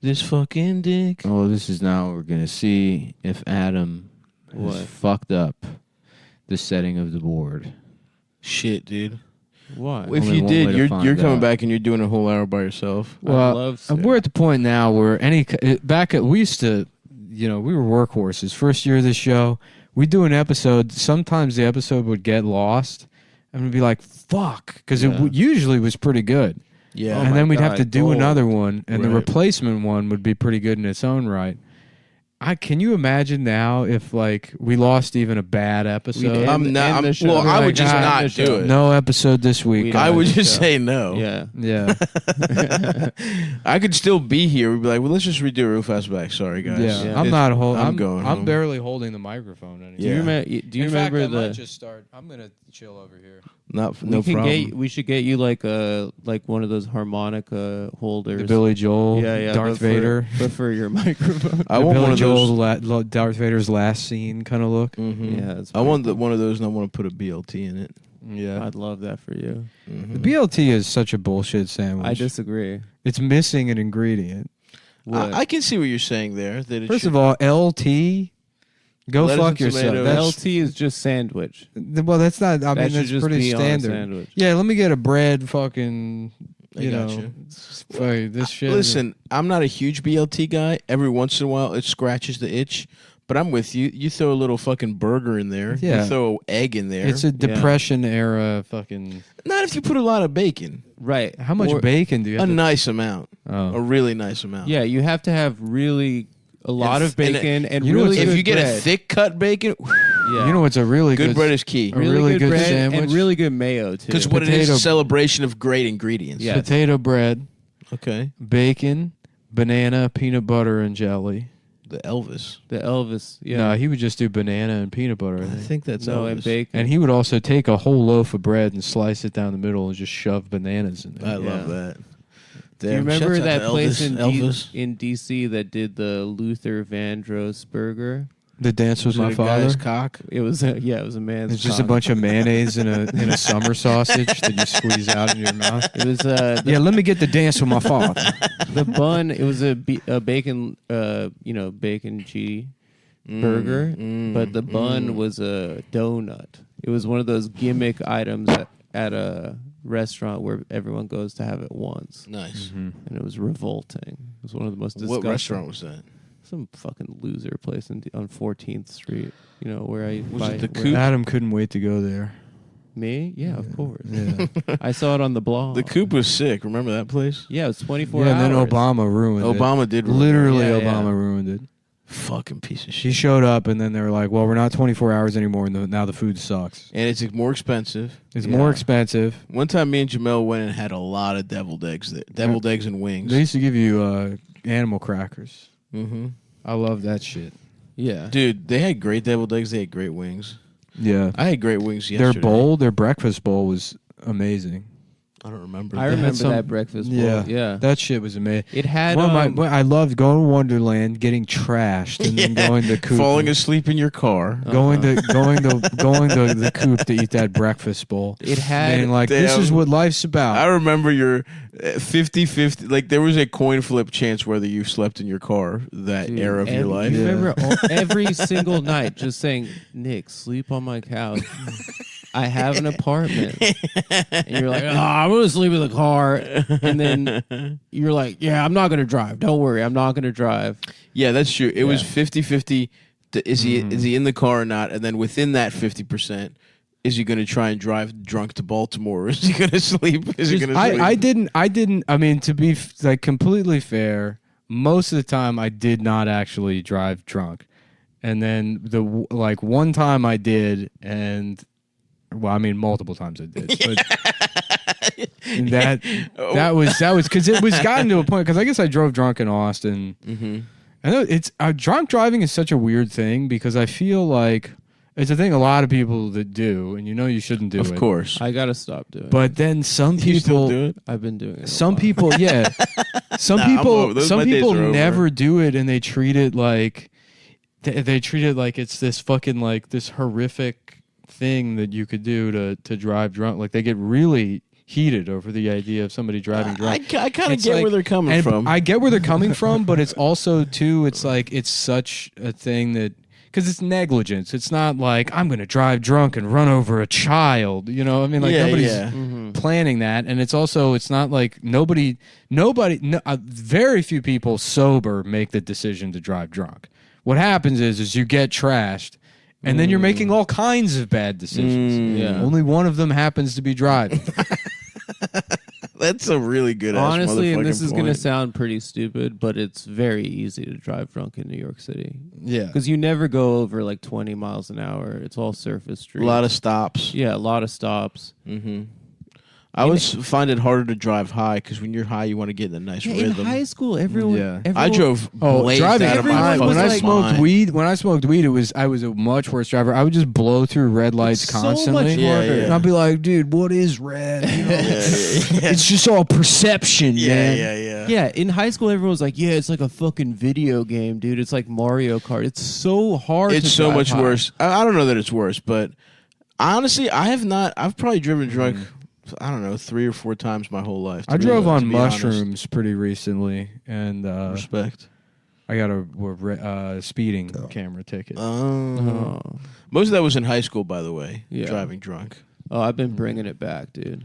this fucking dick. Oh, this is now we're gonna see if Adam What? has fucked up the setting of the board. Shit, dude. Why? If Only you one way did, to you're find coming out. back and you're doing a whole hour by yourself. I'd love to. We're at the point now where we used to, we were workhorses. First year of the show, we do an episode. Sometimes the episode would get lost, and we'd be like, "Fuck," because Yeah. it usually was pretty good. Yeah. Oh and my then we'd have God, to do gold. another one, and the Right. replacement one would be pretty good in its own right. Can you imagine now if we lost even a bad episode? We'd I'm end not. the show. Well, I Like, would just ah, not the do show. it. No episode this week. We'd I end would the just show. say no. Yeah. Yeah, I could still be here. We'd be like, well, let's just redo it real fast back. Sorry, guys. yeah. Yeah. I'm not holding. I'm going I'm home. barely holding the microphone anymore. Do you, Yeah. do you remember I might the? just start. I'm gonna chill over here. Not We no can problem. we should get you like one of those harmonica holders. The Billy Joel, yeah, Darth but for- Vader. but for your microphone. I The want Billy one of Joel, those. Darth Vader's last scene kind of look. Mhm. Yeah, it's I want pretty one of those, and I want to put a BLT in it. Yeah, I'd love that for you. Mhm. the BLT is such a bullshit sandwich. I disagree. it's missing an ingredient. What? I can see what you're saying there. That it First should- of all, LT, go Lettuce fuck and yourself. tomatoes. That's, LT is just sandwich. well, that's not. I That mean, should that's just pretty be on a standard. sandwich. Yeah, let me get a bread. Fucking, I you know, gotcha. fuck, this shit. Listen, I'm not a huge BLT guy. Every once in a while, it scratches the itch. But I'm with you. You throw a little fucking burger in there. Yeah. You throw egg in there. it's a depression era. Fucking. Not if you put a lot of bacon. Right. How much Or- bacon do you A have? nice amount. A Oh. really nice amount. Yeah, you have to have really a lot of and bacon and you know really what's- good If you get bread. a thick cut bacon, Yeah. You know what's a really good bread is key. a really good bread sandwich? and really good mayo too. Because what it is Potato- a celebration of great ingredients. Yeah. potato bread, Okay. bacon, banana, peanut butter, and jelly. The Elvis. The Elvis, yeah. No, he would just do banana and peanut butter. I I think. think that's no, Elvis. and bacon. And he would also take a whole loaf of bread and slice it down the middle and just shove bananas in I there. love Yeah. that. Do you Damn, remember shouts out that to place Elvis. in DC that did the Luther Vandross burger? The Dance with Was it My a Father. guy's cock? It was it was a man's. It's just a cock. bunch of mayonnaise in a summer sausage that you squeeze out in your mouth. It was Yeah, let me get the Dance with My Father. the bun. It was a bacon, bacon cheese burger, but the bun was a donut. It was one of those gimmick items at a restaurant where everyone goes to have it once, Nice. and it was revolting. It was one of the most disgusting. What restaurant was that? Some fucking loser place on 14th Street. You know where I Was it the where- Coop? Adam couldn't wait to go there. Me? Yeah, of course. Yeah, I saw it on the blog. The Coop was sick. Remember that place? Yeah, it was 24 yeah. hours. And then Obama ruined it. Obama did ruin it. Literally, Yeah, Obama yeah. ruined it. Fucking piece of He shit. showed up, and then they were like, "Well, we're not 24 hours anymore, and now the food sucks. And it's more expensive. It's Yeah. more expensive." One time, me and Jamel went and had a lot of deviled eggs there. Deviled eggs and wings. They used to give you animal crackers. Mm-hmm. I love that shit. Yeah. Dude, they had great deviled eggs. They had great wings. Yeah, I had great wings yesterday. their bowl, their breakfast bowl was amazing. I don't remember. I that. remember some- that breakfast bowl. Yeah. Yeah. That shit was amazing. It had I loved going to Wonderland, getting trashed, and then Yeah. going to Coop, Falling asleep in your car. going to the Coop to eat that breakfast bowl. it had Being like, this Damn. is what life's about. I remember your 50-50. Like, there was a coin flip chance whether you slept in your car that Dude, era of your and life. You Yeah. remember every single night just saying, "Nick, sleep on my couch. I have an apartment." And you're like, "Oh, I'm going to sleep in the car." And then you're like, "Yeah, I'm not going to drive. Don't worry, I'm not going to drive." Yeah, that's true. It was Yeah. 50-50. Is he in the car or not? And then within that 50%, is he going to try and drive drunk to Baltimore? Or is he going to sleep? Is he going to sleep? I didn't. I mean, to be completely fair, most of the time I did not actually drive drunk, and then one time I did, and well, I mean multiple times I did, but that was because it was gotten to a point because I guess I drove drunk in Austin. Mm-hmm. I know it's drunk driving is such a weird thing because I feel like it's a thing a lot of people that do, and you shouldn't do it. Of course. I got to stop doing it. But then some You still people do it? I've been doing it. some people yeah some Nah, I'm people over- those my days are over. never do it, and they treat it like they treat it like it's this fucking like this horrific thing that you could do to drive drunk. Like they get really heated over the idea of somebody driving drunk. I kind of It's get like- where they're coming and from. I get where they're coming from, but it's also too. It's like it's such a thing that because it's negligence. It's not like I'm going to drive drunk and run over a child. You know, I mean, like Yeah, nobody's yeah. planning that, and it's also it's not like nobody. Very few people sober make the decision to drive drunk. What happens is you get trashed. And then you're making all kinds of bad decisions. Yeah. Only one of them happens to be driving. That's a really good ass Honestly, and this motherfucking is going to point. sound pretty stupid, but it's very easy to drive drunk in New York City. Yeah. Because you never go over like 20 miles an hour. It's all surface a streets. lot of stops. Yeah, a lot of stops. Mm-hmm. I always find it harder to drive high because when you're high, you want to get in a nice Yeah, in rhythm. high school, everyone. Yeah. I drove Oh, blazed driving out of my everyone fucking was when I like- smoked mind. weed. When I smoked weed, I was a much worse driver. I would just blow through red lights so constantly. much Yeah, harder. yeah. And I'd be like, dude, what is red? You know? Yeah, yeah, It's just all perception, yeah, man. yeah. Yeah, in high school, everyone was like, "Yeah, it's like a fucking video game, dude. It's like Mario Kart. It's so hard. It's to so drive much high." worse. I don't know that it's worse, but honestly, I have not. I've probably driven drunk. I don't know, 3 or 4 times my whole life. I to be- drove to on be honest. mushrooms pretty recently, and Respect. I got a speeding camera ticket. Oh. Most of that was in high school, by the way. Yeah. Driving drunk. Oh, I've been bringing it back, dude.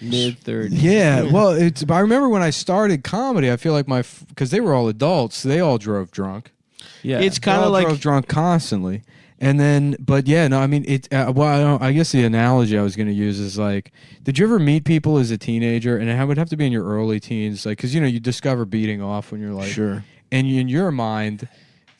Mid-30s. Yeah, well, I remember when I started comedy. I feel like because they were all adults, they all drove drunk. Yeah. It's They kind all of like drove drunk constantly, and then, but yeah, no, I mean, I guess the analogy I was going to use is like, did you ever meet people as a teenager, and it would have to be in your early teens, like, because you discover beating off when you're like, sure. and in your mind.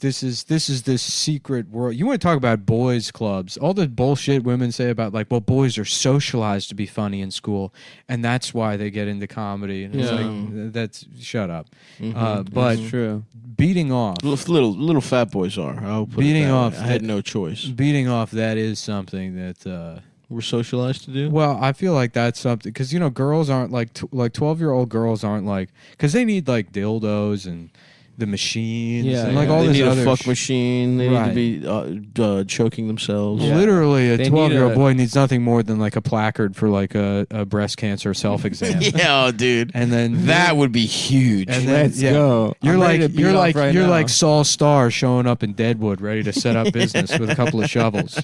This is this secret world. You want to talk about boys' clubs? All the bullshit women say about like, well, boys are socialized to be funny in school, and that's why they get into comedy. And it's Yeah. like, that's shut up. Mhm. But That's true. beating off, Little fat boys are. I'll put Beating it that off way. I had that- no choice. beating off, that is something that. We're socialized to do. Well, I feel like that's something because girls aren't like 12-year-old girls aren't like because they need like dildos and the machines Yeah, and like yeah. all they this need other a fuck sh- machine. They Right. need to be choking themselves. Yeah. Literally, a They need 12-year-old a- boy needs nothing more than like a placard for like a breast cancer self-exam. Yeah, oh, dude. And then That would be huge. and then, Let's yeah. go. You're I'm ready like to beat off right you're now. like Saul Starr showing up in Deadwood, ready to set up business with a couple of shovels.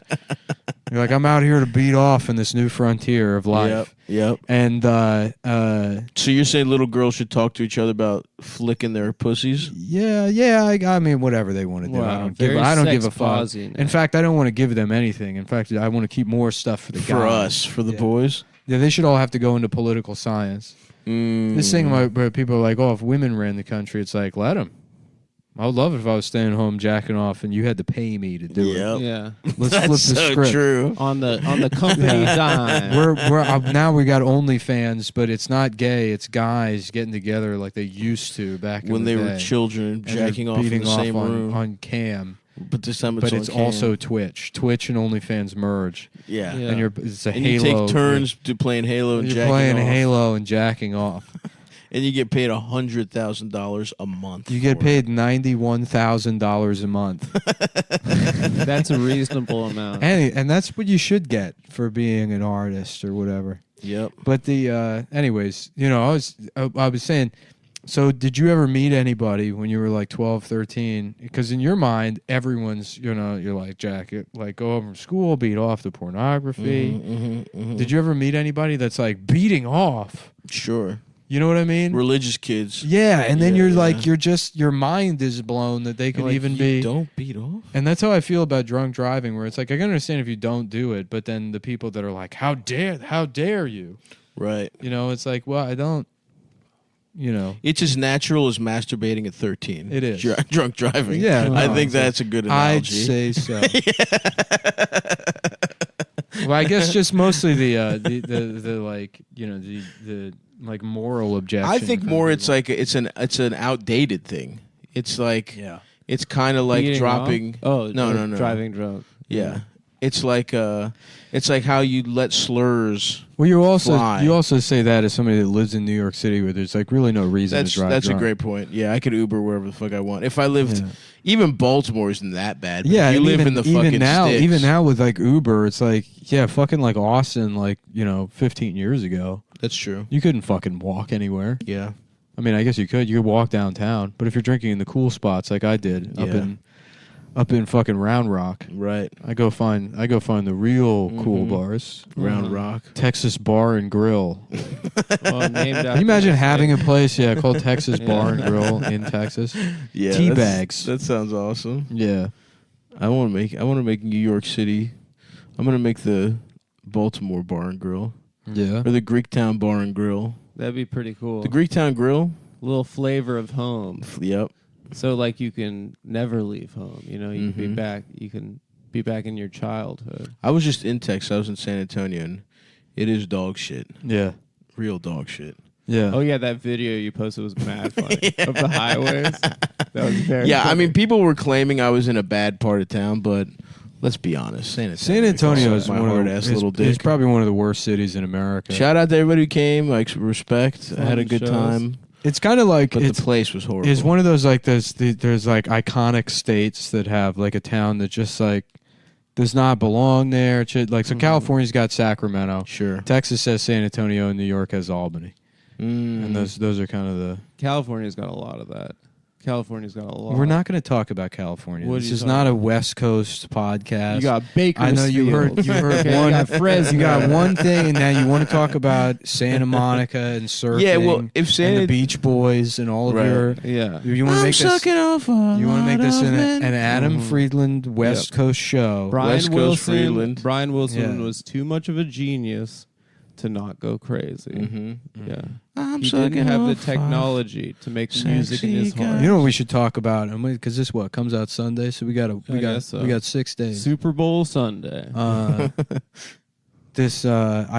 You're like, I'm out here to beat off in this new frontier of life. Yep. And So you're saying little girls should talk to each other about flicking their pussies? yeah, I mean, whatever they want to do. Wow, I don't very give a fuck. sex-posy, In fact, I don't want to give them anything. In fact, I want to keep more stuff for the For guys. us, for the Yeah. boys? Yeah, they should all have to go into political science. This thing where people are like, oh, if women ran the country, it's like, let them. I would love it if I was staying home jacking off and you had to pay me to do it. Yep. Yeah. Let's That's flip the so script. true. On the company dime. We're now we got OnlyFans, but it's not gay. It's guys getting together like they used to back When in they the were day. children And they're jacking off in beating the off same room. on cam. But this time it's But on it's cam. also Twitch. Twitch and OnlyFans merge, Yeah. Yeah. and it's a And Halo. you take turns to playing Halo and You're jacking playing off. Halo and jacking off. And you get paid $100,000 a month. You get for paid $91,000 a month, That's a reasonable amount. and that's what you should get for being an artist or whatever. it. Yep. But anyways, I was saying, so did you ever meet anybody when you were like 12, 13? Because in your mind, everyone's, you're like, Jack, like go home from school, beat off the pornography. Mm-hmm. Did you ever meet anybody that's like beating off? Sure. You know what I mean? Religious kids. Yeah, and then Yeah, you're yeah. like, your mind is blown that they could Like, even you be. Don't beat off. And that's how I feel about drunk driving, where it's like I can understand if you don't do it, but then the people that are like, how dare you? Right. It's like, well, I don't. It's as natural as masturbating at 13. It is. Drunk driving. Yeah, I no, think it's that's a good I'd analogy. say so. Well, I guess just mostly the like the like moral objection. I think from more people. it's an outdated thing. It's like yeah. it's kind of like Beating dropping. off? Oh, No. Driving drunk. Yeah. It's like how you let slurs. Well, you Fly. also say that as somebody that lives in New York City, where there's like really no reason to drive. That's drunk. a great point. Yeah, I could Uber wherever the fuck I want. If I lived, Yeah. even Baltimore isn't that bad. But Yeah, if you and live even, in the even fucking now, sticks, with like Uber, it's like fucking like Austin, like 15 years ago. That's true. You couldn't fucking walk anywhere. Yeah. I mean, I guess you could. You could walk downtown, but if you're drinking in the cool spots like I did up in fucking Round Rock, Right. I go find the real cool bars. Round Rock. Texas Bar and Grill. Well, named Can you imagine having a place, called Texas Bar and Grill in Texas? Yeah. Tea that's- bags. That sounds awesome. Yeah. I want to make New York City. I'm going to make the Baltimore Bar and Grill Yeah. or the Greektown Bar and Grill. That'd be pretty cool. The Greektown Grill. Little flavor of home. Yep. So like you can never leave home. You know, you can be Mhm. back. You can be back in your childhood. I was just in Texas. I was in San Antonio, and it is dog shit. Yeah. Real dog shit. Yeah. Oh yeah, that video you posted was mad funny of the highways. That was very. Yeah, I funny. mean, people were claiming I was in a bad part of town, but let's be honest, San Antonio is my one hard of ass the, little it's dick. probably one of the worst cities in America. Shout out to everybody who came. Like respect. I had a good shows. time, It's kind of like but it's the place was horrible. It's one of those like there's like iconic states that have like a town that just like does not belong there. It should, like so, California's got Sacramento, Sure. Texas has San Antonio, and New York has Albany, and those are kind of the. California's got a lot of that. California's got a lot. We're not going to talk about California. What are This you is talking not a about? West Coast podcast. You got Bakersfield. I know you heard Okay, one. You got Fresno. You got one thing, and now you want to talk about Santa Monica and surfing. Yeah, well, if and the San Beach Boys and all of Right. your. Yeah. You want to I'm make this. sucking off. You want to make this an an Adam Friedland West Coast show. West Coast Freeland. Brian Wilson Yeah. was too much of a genius to not go crazy. Mm-hmm. Yeah. I'm He sucking didn't have the off technology to make music in his Sexy heart. You know what we should talk about? Because this comes out Sunday, so we got I guess so. 6 days. Super Bowl Sunday. I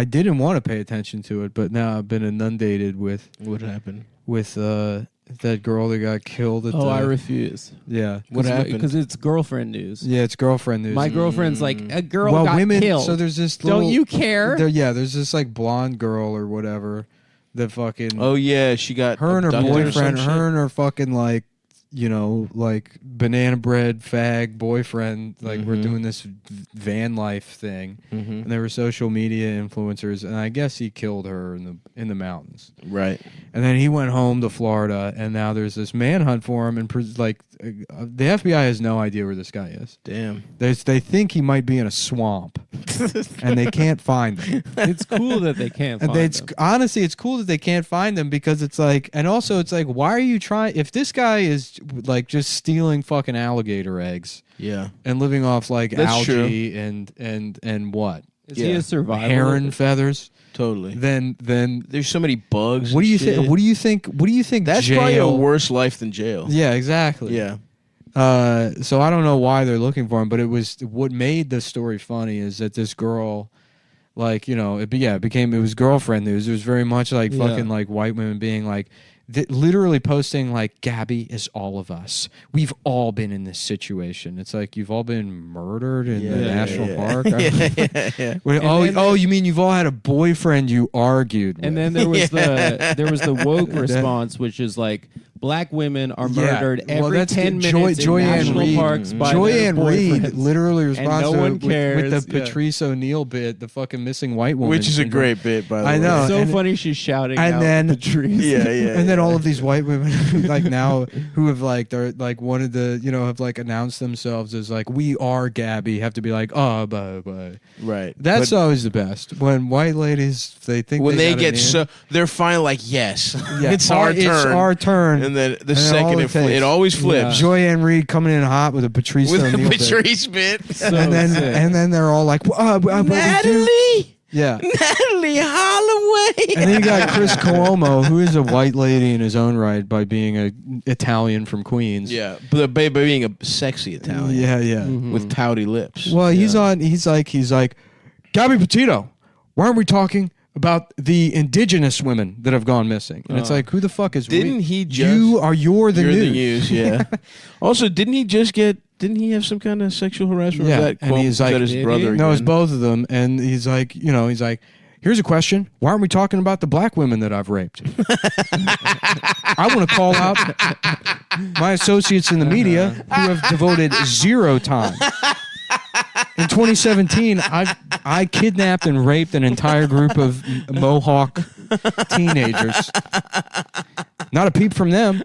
didn't want to pay attention to it, but now I've been inundated with What happened? that girl that got killed. At the, I refuse. yeah. What happened? Because it's girlfriend news. Yeah, it's girlfriend news. My girlfriend's like, a girl well, got women. killed. So there's this. Don't little, you care? there's this like blonde girl or whatever. That fucking. Oh yeah, she got her and her abducted or boyfriend, some shit? her and her fucking like, like banana bread fag boyfriend, like we're doing this van life thing, and they were social media influencers, and I guess he killed her in the mountains, Right. and then he went home to Florida, and now there's this manhunt for him, and the FBI has no idea where this guy is. Damn. They think he might be in a swamp, and they can't find him. It's cool that they can't And find them. honestly, it's cool that they can't find them because it's like, and also it's like, why are you trying? If this guy is like just stealing fucking alligator eggs Yeah. and living off like That's algae and what Is he Yeah. a survivor? heron feathers, Totally. then There's so many bugs. what do and you shit. think? What do you think? What do you think? That's jail, probably a worse life than jail. Yeah, exactly. Yeah. So I don't know why they're looking for him, but it was what made the story funny is that this girl, like, it was girlfriend news. It was very much like Yeah. fucking like white women being like, literally posting like, Gabby is all of us. We've all been in this situation. It's like you've all been murdered in the national park. yeah. Wait, you mean you've all had a boyfriend you argued with? And then there was the woke response, which is like black women are murdered every 10 minutes in national parks by Joy their Ann Reid boyfriends. literally responds no to one it with cares, the yeah. Patrice O'Neill bit, the fucking missing white woman, Which is a syndrome. great bit, by the way. I know. It's so and- funny she's shouting and out then- Patrice. Yeah. And then all of these white women, like now, who have like they're like wanted to, have like announced themselves as like we are Gabby, have to be like bye. Right. That's But always the best when white ladies they think when they got get it in. they're finally like, yes, Yeah, it's our turn. It's our turn. And then the then second all it, it takes- it always flips. Joy Ann Reid coming in hot with a Patrice With O'Neill a bit. Patrice bit. So and sick. then they're all like, but we do. Natalie! Yeah. Natalie Holloway! And then you got Chris Cuomo, who is a white lady in his own right by being an Italian from Queens. Yeah, but by being a sexy Italian. Yeah. With pouty lips. Well, he's like, Gabby Petito, why aren't we talking about the indigenous women that have gone missing? And it's like, who the fuck is Didn't we? he just... You're the You're news. the news, yeah. Also, didn't he have some kind of sexual harassment? Yeah, Was that, and he's was that like, his Did brother he? No, it's again? both of them. And he's like, here's a question. Why aren't we talking about the black women that I've raped? I want to call out my associates in the media who have devoted zero time. In 2017, I kidnapped and raped an entire group of Mohawk teenagers. Not a peep from them.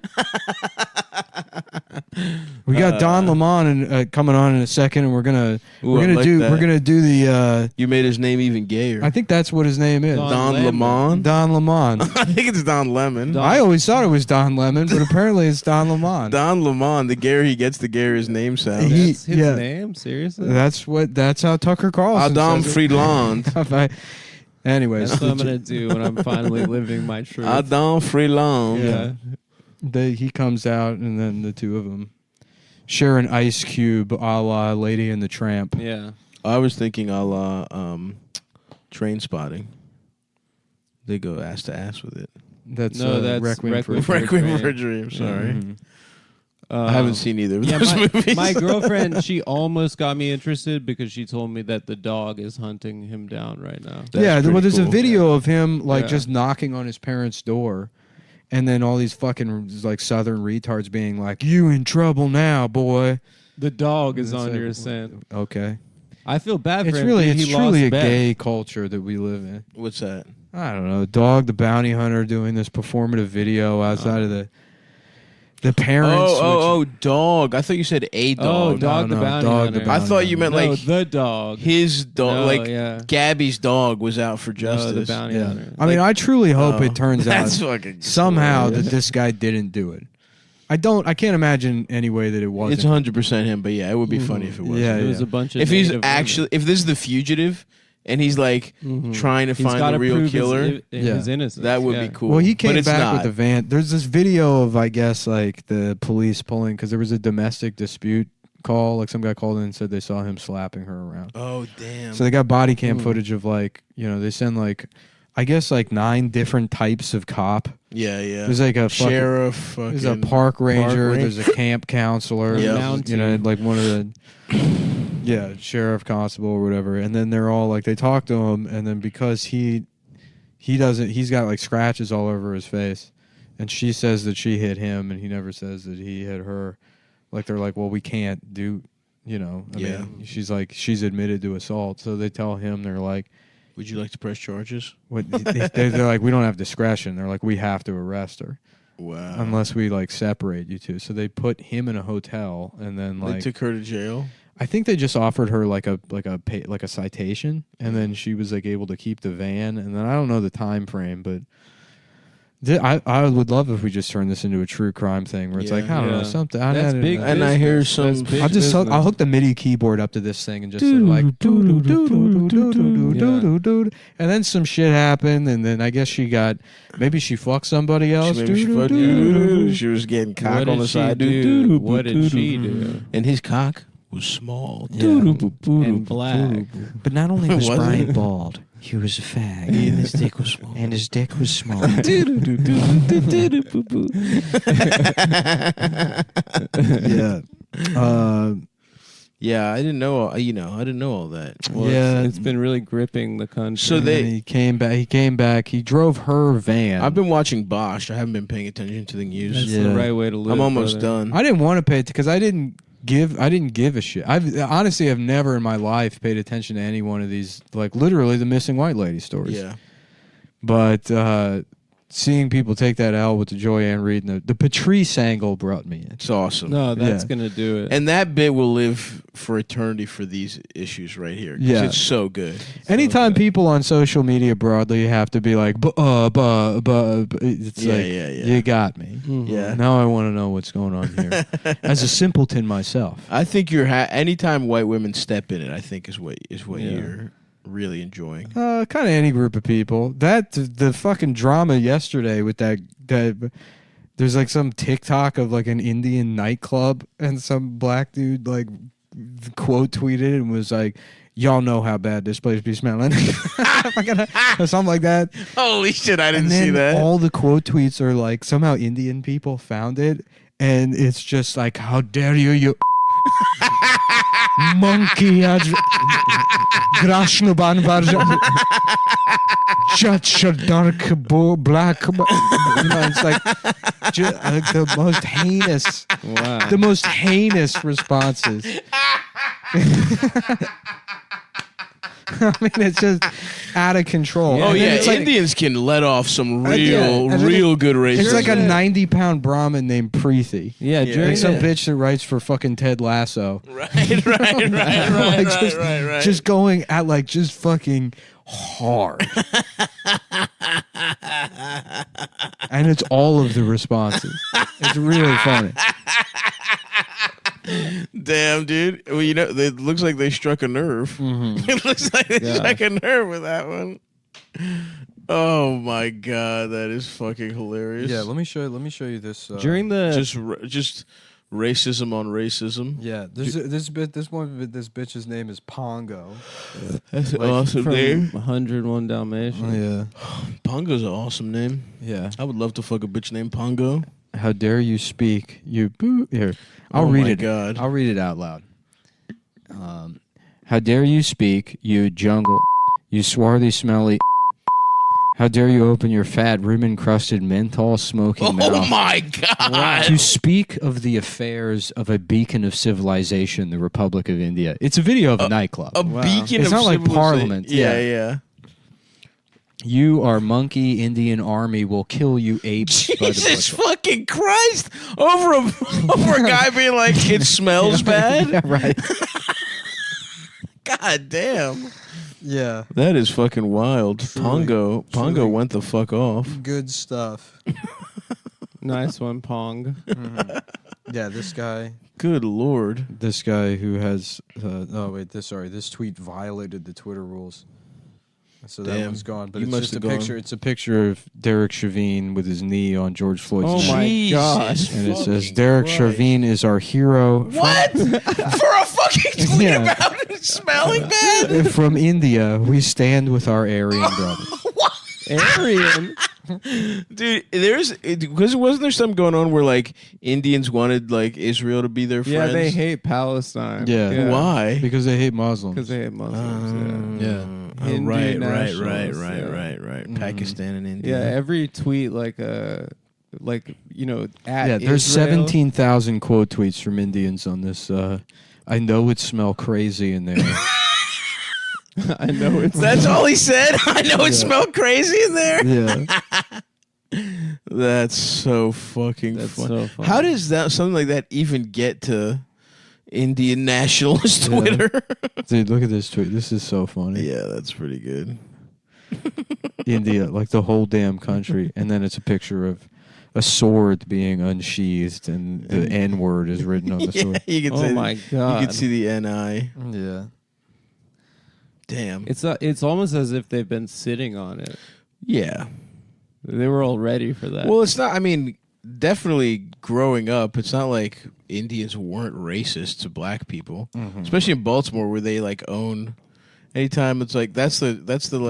We got Don Lemon and coming on in a second, and we're gonna do the. You made his name even gayer. I think that's what his name is. Don Lemon. Don Lemon. I think it's Don Lemon. I always thought it was Don Lemon, but apparently it's Don Lemon. Don Lemon. The gayer he gets, the gayer his name sounds. That's his yeah. name? Seriously? That's how Tucker Carlson Adam says it. Freeland. That's Anyways, what I'm going to do when I'm finally living my truth. Adam Freeland. Yeah. he comes out, and then the two of them share an ice cube, a la Lady and the Tramp. Yeah. I was thinking a la Train Spotting. They go ass to ass with it. That's that's Requiem for a Requiem Dream. Requiem for a Dream. Sorry. Mhm. I haven't seen either of Yeah, those movies. my girlfriend, she almost got me interested because she told me that the dog is hunting him down right now. That's Well, there's pretty a cool. video of him like Yeah. just knocking on his parents' door, and then all these fucking like Southern retards being like, "You in trouble now, boy." The dog is It's on like, your scent. Okay, I feel bad for it's him. really dude. it's He truly a lost Beth. gay culture that we live in. What's that? I don't know. Dog the bounty hunter doing this performative video outside of the parents. Oh, dog. I thought you said a Oh, dog. dog No, the no, bounty dog hunter. the bounty I thought you meant No, like the dog. his dog, No, like yeah. Gabby's dog was out for No, justice. the bounty Yeah. hunter. I mean, I truly hope Oh, it turns out that's fucking somehow hilarious. that this guy didn't do it. I can't imagine any way that it wasn't. It's 100% him, but yeah, it would be funny if it was. Yeah, It was a bunch of If he's native actually, if this is the fugitive, and he's like women. Mhm. trying to He's find gotta the real prove killer, his innocence. that would yeah. be cool. Well, he But came it's back not. with the van. There's this video of, I guess, like the police pulling because there was a domestic dispute call. Like some guy called in and said they saw him slapping her around. Oh damn! So they got body cam footage of like, they send like, I guess like 9 different types of cop. yeah. There's like a fucking, Sheriff. there's a fucking- park ranger. ranger. There's a camp counselor. Yeah. Mountie. Like one of the. Yeah, sheriff, constable, or whatever, and then they're all like they talk to him, and then because he doesn't, he's got like scratches all over his face, and she says that she hit him, and he never says that he hit her. Like they're like, well, we can't do, I Yeah. mean, she's admitted to assault, so they tell him they're like, Would you like to press charges? what? They're like, we don't have discretion. They're like, we have to arrest her Wow. unless we like separate you two. So they put him in a hotel, and then They like took her to jail. I think they just offered her like a citation, and then she was like able to keep the van, and then I don't know the time frame, but I would love if we just turned this into a true crime thing where it's Yeah. like I don't know Yeah. something. That's big. And I hear business. some- That's big I'll just business. I'll hook the MIDI keyboard up to this thing and just like and then some shit happened, and then I guess maybe she fucked somebody else. She was getting cock What on did the she side. do? What did she do? And his cock was small. And black. But not only was Was Brian it? bald, he was a fag. And his dick was small. And his dick was small. Yeah. Yeah, I didn't know. I didn't know all that. Well, Yeah. it's been really gripping the country. So And they- then he came back. He drove her van. I've been watching Bosch. I haven't been paying attention to the news. That's Yeah. the right way to live. I'm almost brother. done. I didn't want to pay it because I didn't give a shit. I've honestly have never in my life paid attention to any one of these, like literally the missing white lady stories. Yeah. But seeing people take that L with the Joyanne Reed and the Patrice angle brought me in. It's awesome. No, that's Yeah. gonna do it. And that bit will live for eternity for these issues right here. 'Cause Yeah. It's so good. Anytime good. people on social media broadly have to be like, it's Yeah, like, yeah. you got me. Yeah. Now I want to know what's going on here. As a simpleton myself. I think anytime white women step in it, I think is what Yeah. you're really enjoying. Kind of any group of people. The fucking drama yesterday with that there's like some TikTok of like an Indian nightclub and some black dude like quote tweeted and was like, y'all know how bad this place be smelling. Or something like that. Holy shit, I didn't And then see that. all the quote tweets are like somehow Indian people found it and it's just like, how dare you monkey Grashnuban Varja Judge dark black it's like the most heinous responses. I mean, it's just out of control. Yeah. Oh And then yeah, it's like, Indians can let off some yeah, real, and then real good racism. it's like a 90-pound Brahmin named Preethi. Yeah, Yeah. during Like some the- bitch that writes for fucking Ted Lasso. right, right, Like, just, right. just going at like just fucking hard. And it's all of the responses. It's really funny. Damn, dude. Well, you know, it looks like they struck a nerve. It looks like they Yeah. struck a nerve with that one. Oh my god, that is fucking hilarious. Yeah, let me show you this. during the just racism on racism. yeah, this bitch's name is Pongo. That's an like, awesome from name. 101 Dalmatians. Yeah, Pongo's an awesome name. yeah. I would love to fuck a bitch named Pongo. How dare you speak? You boo. Here, I'll Oh read my it. God. I'll read it out loud. How dare you speak, you jungle, you swarthy, smelly. How dare you open your fat, rim-encrusted, menthol-smoking mouth Oh my god. to speak of the affairs of a beacon of civilization, the Republic of India. It's a video of a nightclub. A Wow. beacon It's of not like civilization. Parliament. Yeah, Yeah. yeah. You, our monkey Indian army, will kill you apes by the Jesus bushel. fucking Christ! Over a guy being like, it smells bad. Yeah, right. God damn. Yeah. That is fucking wild. Truly. Pongo went the fuck off. Good stuff. Nice one, Pong. Yeah, this guy. Good lord. This guy who has. This tweet violated the Twitter rules. So that Damn. one's gone. But You it's must just a have gone. picture. It's a picture of Derek Chauvin with his knee on George Floyd's Oh neck. my Jesus gosh. And it says fucking Derek Christ. Chauvin is our hero. What? For a fucking tweet Yeah. about it smelling bad? From India, we stand with our Aryan brothers. Aryan. Dude, because wasn't there something going on where like Indians wanted like Israel to be their Yeah, friends? they hate Palestine. Yeah. Why? Because they hate Muslims. Because they hate Muslims. Yeah. Oh, Hindu right, nationalists, yeah. right. Pakistan and Yeah. India. Yeah, every tweet at Yeah, there's Israel. 17,000 quote tweets from Indians on this. I know it smell crazy in there. I know it's That's all he said. I know it smelled crazy in there. Yeah. That's so fucking That's fun. so funny. How does that something like that even get to Indian nationalist Yeah. Twitter? Dude, look at this tweet. This is so funny. Yeah, that's pretty good. India, like the whole damn country. And then it's a picture of a sword being unsheathed and the N word is written on the Yeah, sword. you can Oh see, my god. you can see the NI. Yeah. Damn. It's almost as if they've been sitting on it. Yeah. They were all ready for that. Well, it's not. I mean, definitely growing up, it's not like Indians weren't racist to black people, especially in Baltimore, where they like own. Anytime it's like that's the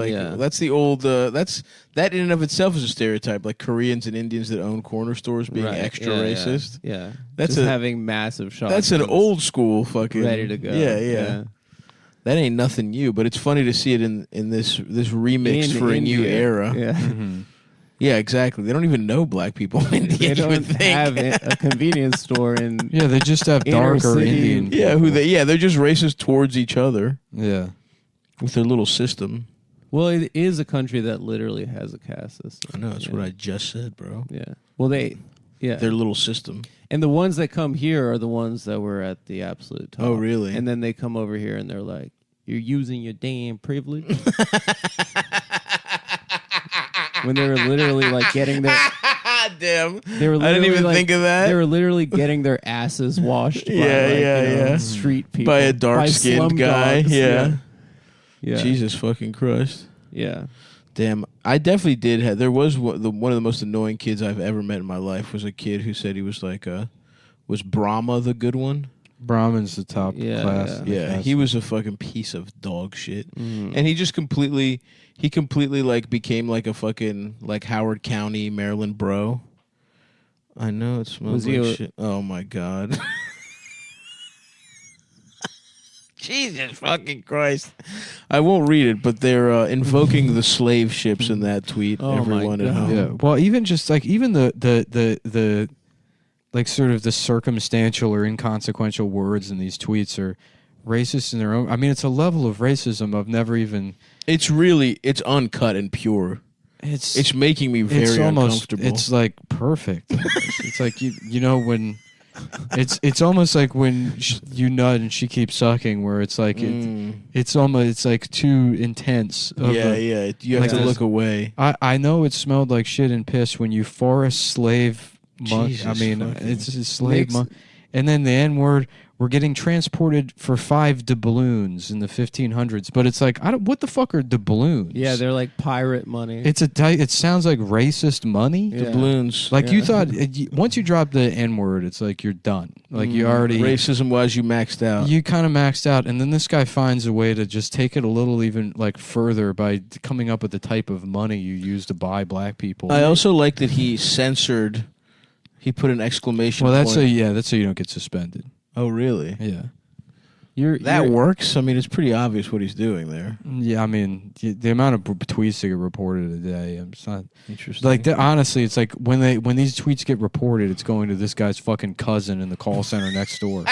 Yeah. that's the old that in and of itself is a stereotype, like Koreans and Indians that own corner stores being Right, extra yeah, racist. Yeah. That's Just a- having massive shots. That's an old school fucking ready to go. Yeah. That ain't nothing new, but it's funny to see it in this remix In for a new India. era. Yeah. Yeah, exactly. They don't even know black people in India. They you would don't think. have a convenience store in. Yeah, they just have Inner darker city. Indian. Yeah, they're just racist towards each other Yeah. with their little system. Well, it is a country that literally has a caste system. I know that's yeah. what I just said, bro. Yeah. Well, yeah. Their little system. And the ones that come here are the ones that were at the absolute top. Oh, really? And then they come over here and they're like, "You're using your damn privilege." When they were literally like getting their, Damn. they were. I didn't literally, even like, think of that. They were literally getting their asses washed. By, Yeah. street people By a by dark-skinned slum guy. dogs. Yeah. Yeah. Jesus fucking Christ. Yeah. Damn, I definitely did have. There was one of the most annoying kids I've ever met in my life was a kid who said he was like was Brahma the good one? Brahmin's the top Yeah, class. in the Yeah, caste. he was a fucking piece of dog shit, Mm. and he just completely like became like a fucking like Howard County Maryland bro. I know it smells Was he like a- shit. Oh my god. Jesus fucking Christ. I won't read it, but they're invoking the slave ships in that tweet. Oh, Everyone my at God. home. Yeah. Well, even just like the like sort of the circumstantial or inconsequential words in these tweets are racist in their own. I mean, it's a level of racism I've never even. It's uncut and pure. It's making me very It's almost. uncomfortable. It's like perfect. It's like you know when. It's almost like when you nut and she keeps sucking, where it's like it's almost it's like too intense. Of yeah. You have like to this- look away. I know it smelled like shit and piss when you forest slave monk. Jesus I mean, fucking- it's a slave Makes- monk. And then the N word. We're getting transported for 5 doubloons in the 1500s, but it's like what the fuck are doubloons? Yeah, they're like pirate money. It sounds like racist money. Yeah. Doubloons. Like you Yeah. thought once you drop the N word, it's like you're done. Like you already racism wise, you maxed out. you kind of maxed out, and then this guy finds a way to just take it a little even like further by coming up with the type of money you use to buy black people. I also like that he censored. He put an exclamation. well, that's point. that's so you don't get suspended. Oh, really? Yeah, That works. I mean, it's pretty obvious what he's doing there. yeah. I mean, the amount of tweets that get reported a day, it's not Interesting. like honestly, it's like when these tweets get reported, it's going to this guy's fucking cousin in the call center next door.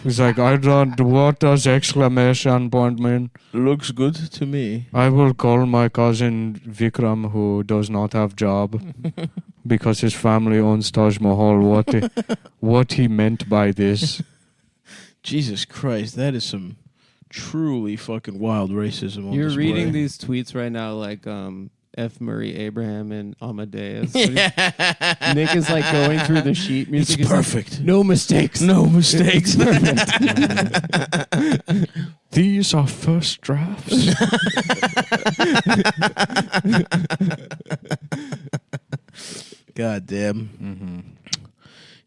He's like, I don't. What does exclamation point mean? looks good to me. I will call my cousin Vikram, who does not have job because his family owns Taj Mahal. What he meant by this? Jesus Christ, that is some truly fucking wild racism. On You're display. reading these tweets right now, like F. Murray Abraham and Amadeus. Nick is like going through the sheet It's music. He's like, perfect. no mistakes. No mistakes. These are first drafts. God damn. Mm-hmm.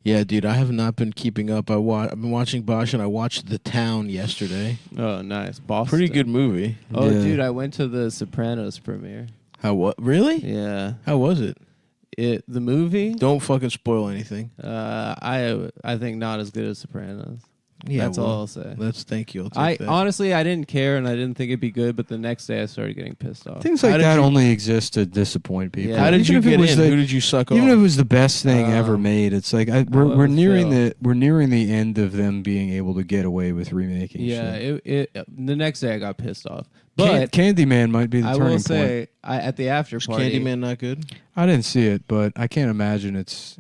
Yeah, dude, I have not been keeping up. I've been watching Bosch, and I watched The Town yesterday. Oh, nice. Boston. Pretty good movie. Oh, Yeah. dude, I went to the Sopranos premiere. How what? Really? Yeah. How was it? The movie, Don't fucking spoil anything. I think not as good as Sopranos. Yeah, That's well, all I'll say. Let's thank you. I'll take I that. honestly I didn't care and I didn't think it'd be good, but the next day I started getting pissed off. Things How like did that you- only exist to disappoint people. Yeah. How did Even you if it get was in? the- Who did you suck Even off? if it was the best thing ever Um, made, it's like it we're was nearing Phil. we're nearing the end of them being able to get away with remaking. Yeah, shit. the next day I got pissed off. But Candyman might be the I turning will point. say, at the after Was party, Candyman not good? I didn't see it, but I can't imagine it's,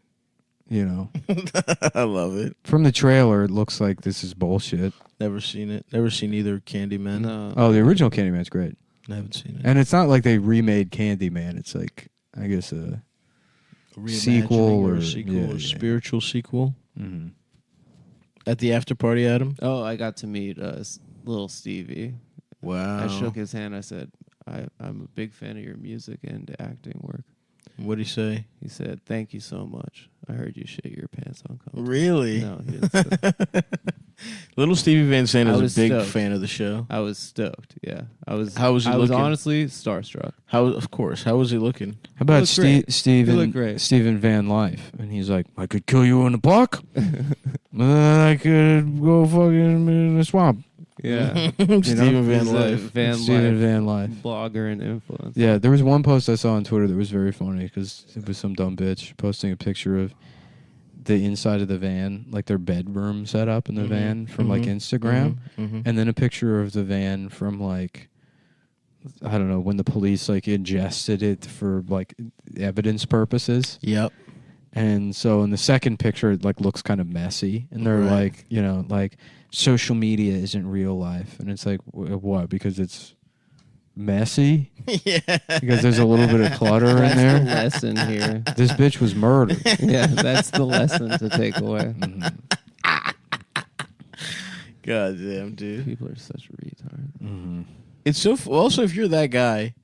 I love it. from the trailer, it looks like this is bullshit. Never seen it. Never seen either Candyman. No. Oh, the original Candyman's great. I haven't seen it. And it's not like they remade Candyman. It's like, I guess, A reimagining sequel or or- a sequel yeah, or yeah. spiritual sequel mhm. at the after party, Adam. Oh, I got to meet little Stevie. Wow. I shook his hand. I said, I'm a big fan of your music and acting work. What'd he say? He said, thank you so much. I heard you shit your pants on comedy. Really? No, he didn't say that. Little Stevie Van Zandt I is was a big stoked. fan of the show. I was stoked. Yeah, How was he I was looking? honestly starstruck. Of course. How was he looking? How about looked great. Steven, He looked great. Steven Van Life? And he's like, I could kill you in the park. I could go fucking in the swamp. Yeah, Stephen Van He's a Life. Van Steven Life Van Life. blogger and influencer. Yeah, there was one post I saw on Twitter that was very funny because it was some dumb bitch posting a picture of the inside of the van, like their bedroom set up in the van from like Instagram, and then a picture of the van from like, I don't know, when the police like ingested it for like evidence purposes. Yep. And so in the second picture, it like looks kind of messy, and they're Right. like, like social media isn't real life, and it's like what? Because it's messy. Yeah. Because there's a little bit of clutter in That's the there. lesson here. This bitch was murdered. Yeah, that's the lesson to take away. Mhm. God damn, dude. People are such retards. Mhm. It's so. Also, if you're that guy,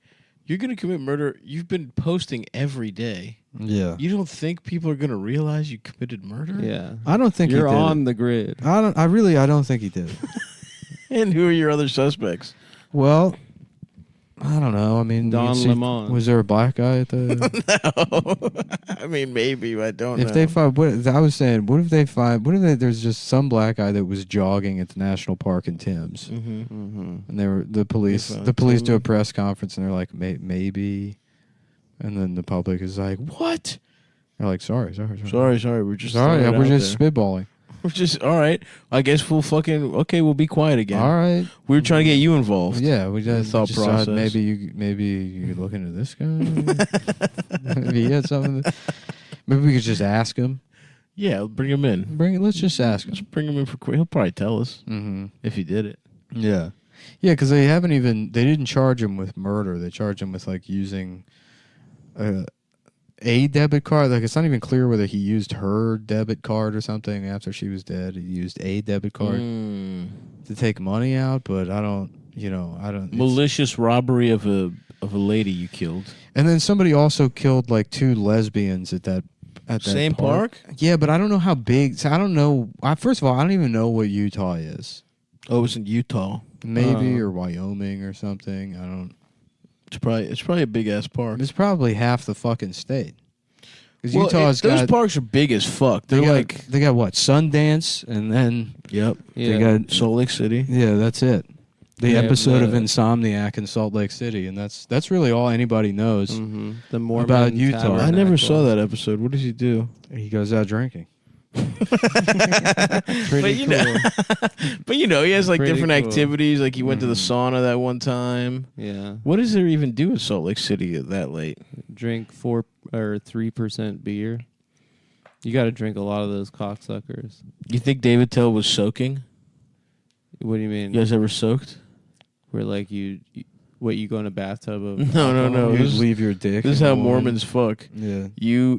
you're gonna commit murder. You've been posting every day. Yeah. You don't think people are gonna realize you committed murder? Yeah, I don't think you're he did on it. the grid. I don't think he did it. And who are your other suspects? Well, I don't know. I mean, Don you see- Lemon. was there a black guy at the? No. I mean, maybe. But I don't If know. they find, I was saying, what if there's just some black guy that was jogging at the national park in Tim's, Mm-hmm. Mm-hmm. and the police found do a him. press conference, and they're like, maybe, and then the public is like, what? They're like, sorry. Sorry. We're just Sorry, throwing it we're out just there. spitballing. We're just all right. I guess we'll we'll be quiet again. All right. We were trying to get you involved. Yeah, we just thought thought process. maybe you could look into this guy. Maybe he had something. Maybe we could just ask him. Yeah, bring him in. Let's just ask him. Just bring him in for quick. He'll probably tell us if he did it. Yeah, yeah, because they didn't charge him with murder. They charged him with like using a debit card. Like it's not even clear whether he used her debit card or something after she was dead. He used a debit card to take money out, but I don't. Malicious robbery of a lady you killed. And then somebody also killed like 2 lesbians at that Same park? Yeah, but I don't know how big. So I don't know. First of all, I don't even know what Utah is. Oh, it was in Utah. Maybe or Wyoming or something. I don't. It's probably a big ass park. It's probably half the fucking state. Because Utah's those got. parks are big as fuck. They're they got what? Sundance, and then yep. They got Salt Lake City. Yeah, that's it. The Yeah, episode of Insomniac in Salt Lake City, and that's really all anybody knows The Mormon about Utah. Tabernacle. I never saw that episode. What does he do? He goes out drinking. But you know, he has like Pretty different cool. activities. Like he went to the sauna that one time. Yeah, What does there even do in Salt Lake City that late? drink 4 or 3% beer. You got to drink a lot of those cocksuckers. You think David Tell was soaking? What do you mean? You guys ever soaked? Where like you go in a bathtub of No. You This is- leave your dick. This is in how the morning. Mormons fuck. Yeah.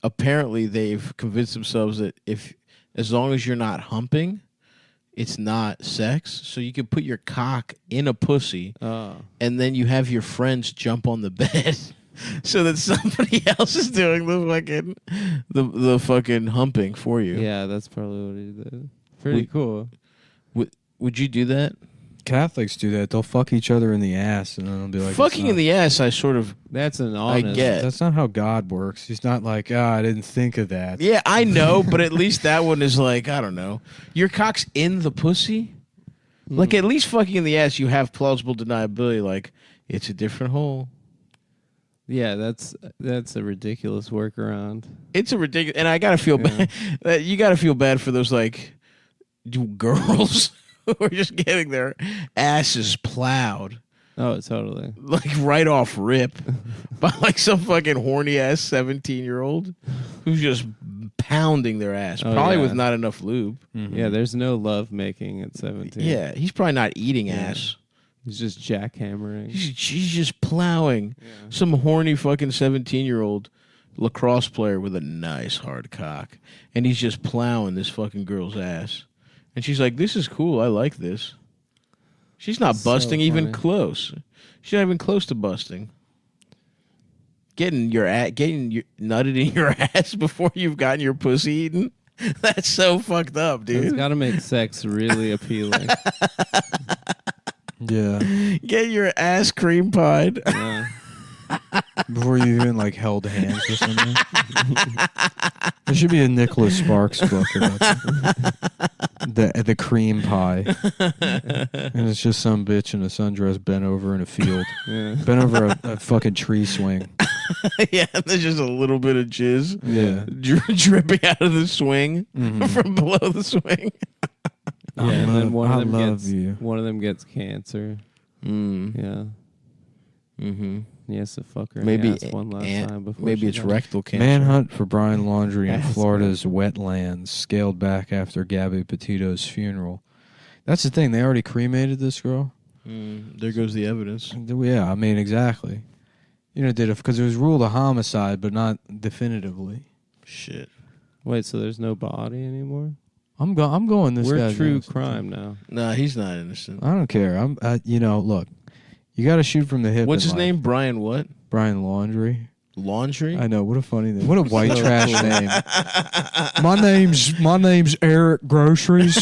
Apparently they've convinced themselves that as long as you're not humping, it's not sex. So you can put your cock in a pussy, Oh. and then you have your friends jump on the bed, so that somebody else is doing the fucking humping for you. Yeah, that's probably what he did. Pretty cool. Would you do that? Catholics do that. They'll fuck each other in the ass, and then they'll be like, Fucking in the ass, I sort of. That's an I honest. get. That's not how God works. He's not like, I didn't think of that. Yeah, I know, but at least that one is like, I don't know. Your cock's in the pussy? Like, at least fucking in the ass, you have plausible deniability. Like, it's a different hole. Yeah, that's a ridiculous workaround. It's a ridiculous. And I gotta feel bad. You gotta feel bad for those, like, girls who are just getting their asses plowed. Oh, totally. Like, right off rip by, like, some fucking horny ass 17-year-old who's just pounding their ass. Oh, Probably yeah. with not enough lube. Yeah, there's no love making at 17. Yeah, he's probably not eating ass. He's just jackhammering. She's just plowing some horny fucking 17-year-old lacrosse player with a nice hard cock. And he's just plowing this fucking girl's ass. And she's like, this is cool. I like this. She's not So busting even funny. close. She's not even close to busting. Getting nutted in your ass before you've gotten your pussy eaten. That's so fucked up, It's dude. got to make sex really appealing. Yeah. Get your ass cream pied. Yeah. Before you even like held hands or something. There should be a Nicholas Sparks book about the cream pie. And it's just some bitch in a sundress bent over in a field. Yeah. Bent over a fucking tree swing. Yeah, there's just a little bit of jizz Yeah. dripping out of the swing Mhm. from below the swing. Yeah, and then one of them gets you. one of them gets cancer. Mm. Yeah, Mm-hmm. he has to fuck her Maybe in the ass one last time before. maybe she it's dies. rectal cancer. Manhunt for Brian Laundrie in Ass Florida's wetlands scaled back after Gabby Petito's funeral. That's the thing. They already cremated this girl. There goes the evidence. Yeah, I mean, exactly. Did it because it was ruled a homicide, but not definitively. Shit. Wait, so there's no body anymore? I'm going this We're guy's true innocent. crime now. Nah, he's not innocent. I don't care. Look, you got to shoot from the hip. What's in his life. name? Brian what? Brian Laundrie. Laundry? I know. What a funny name. What a white So trash cool. name. My name's Eric Groceries.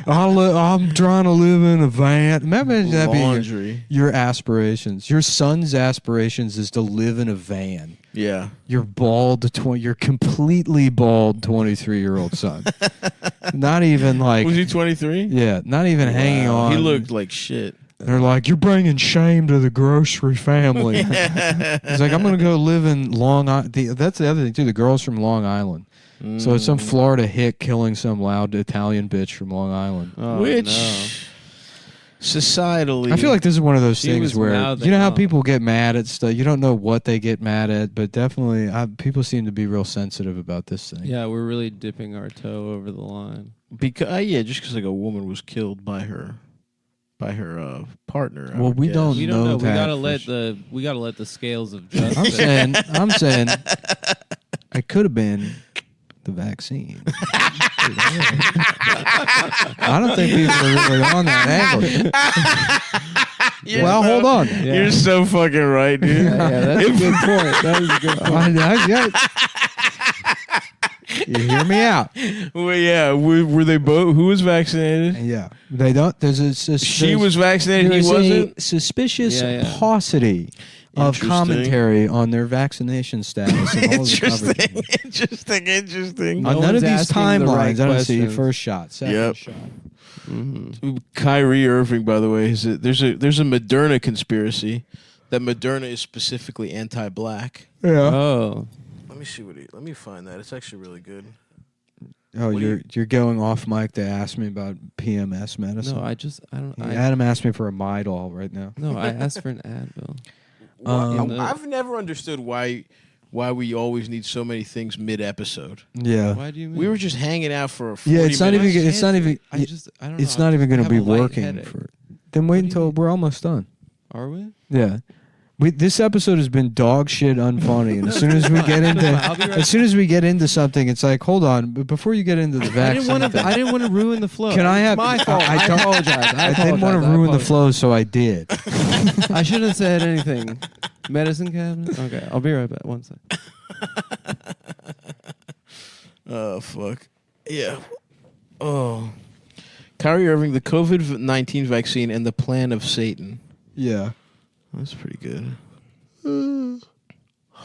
I'm trying to live in a van. Imagine that being Laundry. your aspirations. Your son's aspirations is to live in a van. Yeah. Your your completely bald 23-year-old son. Not even like, Was he 23? yeah, not even hanging on. He looked like shit. They're like, you're bringing shame to the grocery family. He's like, I'm going to go live in Long Island. That's the other thing, too. The girl's from Long Island. So it's some Florida hick killing some loud Italian bitch from Long Island. Oh, Which no. societally, I feel like this is one of those She things was where mouthing you know how off. people get mad at stuff. You don't know what they get mad at, but definitely people seem to be real sensitive about this thing. Yeah, we're really dipping our toe over the line. because just because like a woman was killed by her partner. I Well, would we guess. don't We don't know. We that gotta for let sure. the scales of I'm justice. saying, it could have been the vaccine. I don't think people are really on that angle. Well, hold on. Yeah. You're so fucking right, dude. yeah, that's a good point. That was a good point. You hear me out? Well, yeah. Were they both? Who was vaccinated? Yeah, they don't. There's a She was vaccinated. He there's wasn't. a suspicious Yeah. paucity of Interesting. commentary on their vaccination status and all the coverage. Interesting. No On none of one's these asking the timelines, right I don't see questions. first shot, second Yep. shot. Kyrie Irving, by the way, there's a Moderna conspiracy that Moderna is specifically anti-black. Yeah. Oh, Let me see let me find that. It's actually really good. Oh, What do you're going off mic to ask me about PMS medicine. no, I don't. Adam asked me for a Midol right now. No, I asked for an Advil. Um, I've never understood why we always need so many things mid-episode. Yeah. Why do you mean? We were just hanging out for 40 Yeah, it's not even. minutes. It's not even. I don't know. It's not even going to have be a light working headache. for. Then wait until we're almost done. Are we? Yeah. This episode has been dog shit unfunny, and as soon as we get into, I'll be right as soon as we get into something, it's like, hold on, but before you get into the I vaccine, didn't want to ruin the flow. Can I have? It's my fault. I don't- apologize. I didn't want to ruin the flow, so I did. I shouldn't have said anything. Medicine cabinet. Okay, I'll be right back. One sec. Oh, fuck. Yeah. Oh. Kyrie Irving, the COVID-19 vaccine, and the plan of Satan. Yeah, That's pretty good.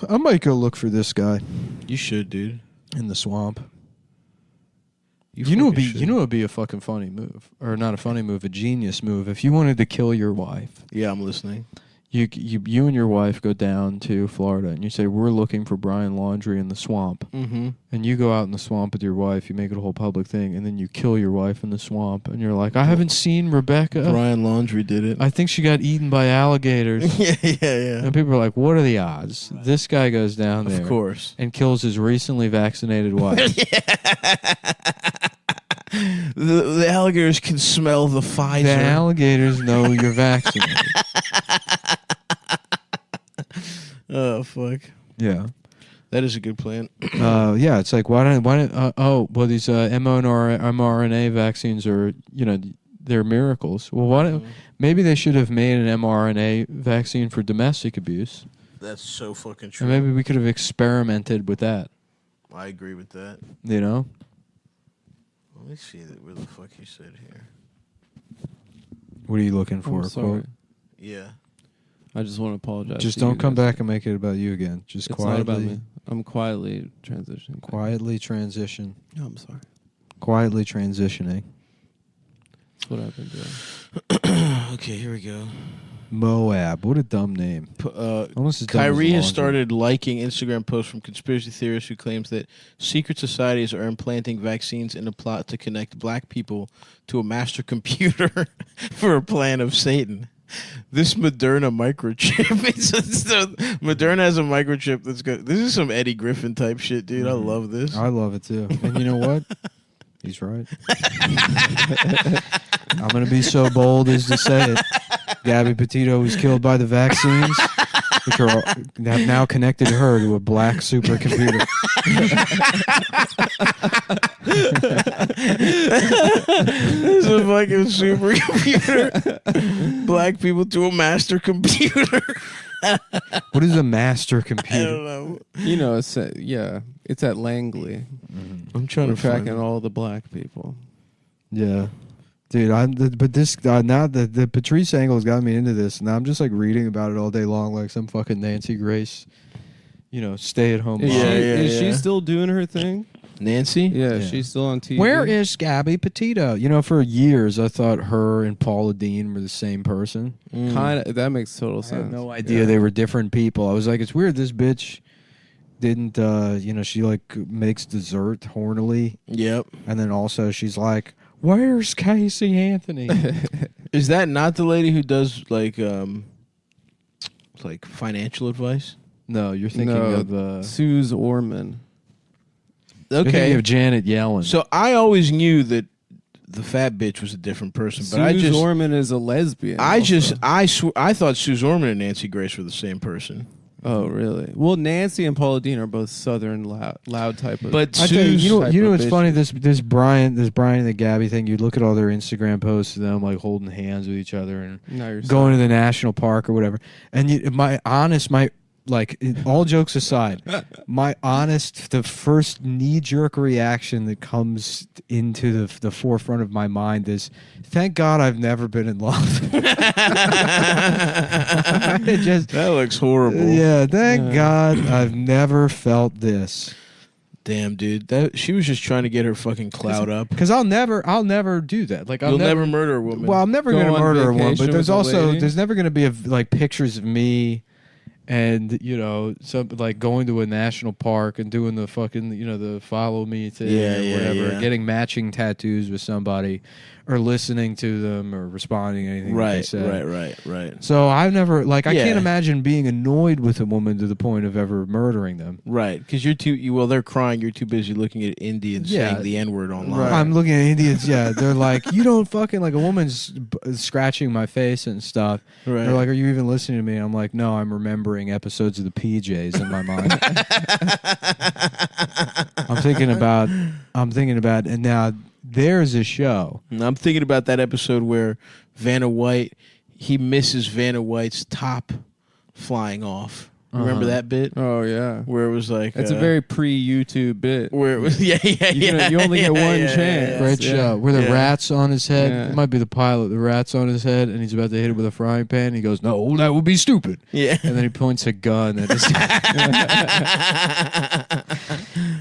I might go look for this guy You should, dude. in the swamp. You fucking know, should. it'd be a fucking funny move, or not a funny move, a genius move. If you wanted to kill your wife, Yeah, I'm listening. you and your wife go down to Florida, and you say, "We're looking for Brian Laundrie in the swamp." Mm-hmm. And you go out in the swamp with your wife, you make it a whole public thing, and then you kill your wife in the swamp, and you're like, "I haven't seen Rebecca. Brian Laundrie did it. I think she got eaten by alligators." yeah. And people are like, "What are the odds?" This guy goes down there Of course. and kills his recently vaccinated wife. The alligators can smell the Pfizer. The alligators know you're vaccinated. Oh, fuck. Yeah. That is a good plan. Yeah, it's like, why don't these mRNA vaccines are, they're miracles. Well, why don't, maybe they should have made an mRNA vaccine for domestic abuse. That's so fucking And true. maybe we could have experimented with that, I agree with that. you know? Let me see where the fuck you said here. What are you looking for? I'm sorry. Quote? Yeah. I just want to apologize. Just to you don't come guys. back and make it about you again. Just It's not about quietly, me. I'm quietly transitioning. quietly transition. No, I'm sorry. Quietly transitioning. That's what I've been doing. Okay, here we go. Moab. What a dumb name. Almost as dumb as Kyrie has laundry. started liking Instagram posts from conspiracy theorists who claims that secret societies are implanting vaccines in a plot to connect black people to a master computer for a plan of Satan. This Moderna microchip. Moderna has a microchip that's good. This is some Eddie Griffin type shit, dude. I love this. I love it too. And you know what? He's right. I'm going to be so bold as to say it. Gabby Petito was killed by the vaccines, which have now connected her to a black supercomputer. This is a fucking supercomputer. Black people to a master computer. What is a master I computer? don't know. It's at Langley. I'm trying We're to find tracking all the black people. Yeah. Dude, now the Patrice angle has got me into this. Now I'm just like reading about it all day long, like some fucking Nancy Grace, stay at home. Is, Yeah, she, yeah, is she yeah. still doing her thing? Nancy? Yeah, Yeah. she's still on TV. Where is Gabby Petito? For years I thought her and Paula Dean were the same person. Mm. Kind of? That makes total I sense. had no idea they were different people. I was like, it's weird. This bitch didn't she like makes dessert hornily, Yep. and then also she's like, "Where's Casey Anthony?" Is that not the lady who does like financial advice? No, you're thinking No, of Suze Orman. you're thinking of Janet Yellen. So I always knew that the fat bitch was a different person, but Suze Orman is a lesbian. I also. thought Suze Orman and Nancy Grace were the same person. Oh, really? Well, Nancy and Paula Deen are both Southern loud type of. But I tell you, Suze you know type what's of funny? This Brian and the Gabby thing. You look at all their Instagram posts of them like holding hands with each other and now you're going to the national park or whatever. And all jokes aside, the first knee-jerk reaction that comes into the forefront of my mind is, thank God I've never been in love. That looks horrible. Yeah, thank God I've never felt this. Damn, dude. She was just trying to get her fucking clout up. Because I'll never do that. Like You'll never murder a woman. Well, I'm never Go going to on murder a woman, vacation but there's with a also lady? there's never going to be like pictures of me and some like going to a national park and doing the fucking the follow me thing or whatever, yeah. getting matching tattoos with somebody, or listening to them or responding to anything that they say. Right. So I've never I Yeah. can't imagine being annoyed with a woman to the point of ever murdering them. Right, because they're crying. You're too busy looking at Indians Yeah. saying the N-word online. Right. I'm looking at Indians. Yeah, they're like, you don't fucking like a woman's scratching my face and stuff. Right. They're like, are you even listening to me? I'm like, no, I'm remembering episodes of the PJs in my mind. I'm thinking about, and now there's a show. And I'm thinking about that episode where Vanna White, he misses Vanna White's top flying off. Remember that bit? Oh yeah, Where it was like... it's a very pre-YouTube bit. Where it was... Yeah. You only get one chance. Great Yeah. show. Where the Yeah. rat's on his head. Yeah. It might be the pilot. The rat's on his head, and he's about to hit it with a frying pan. He goes, no, that would be stupid. Yeah. And then he points a gun at his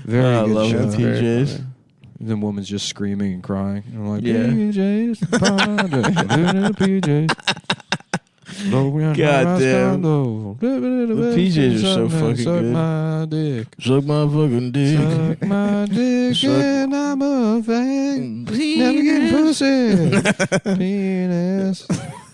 Very I good love show. the PJs. And the woman's just screaming and crying. And I'm like, Yeah. PJs, PJs. God damn. The PJs are so fucking Suck good. my dick. Suck my fucking dick. Suck my dick Suck- and I'm a fag. Never get pussy. Penis.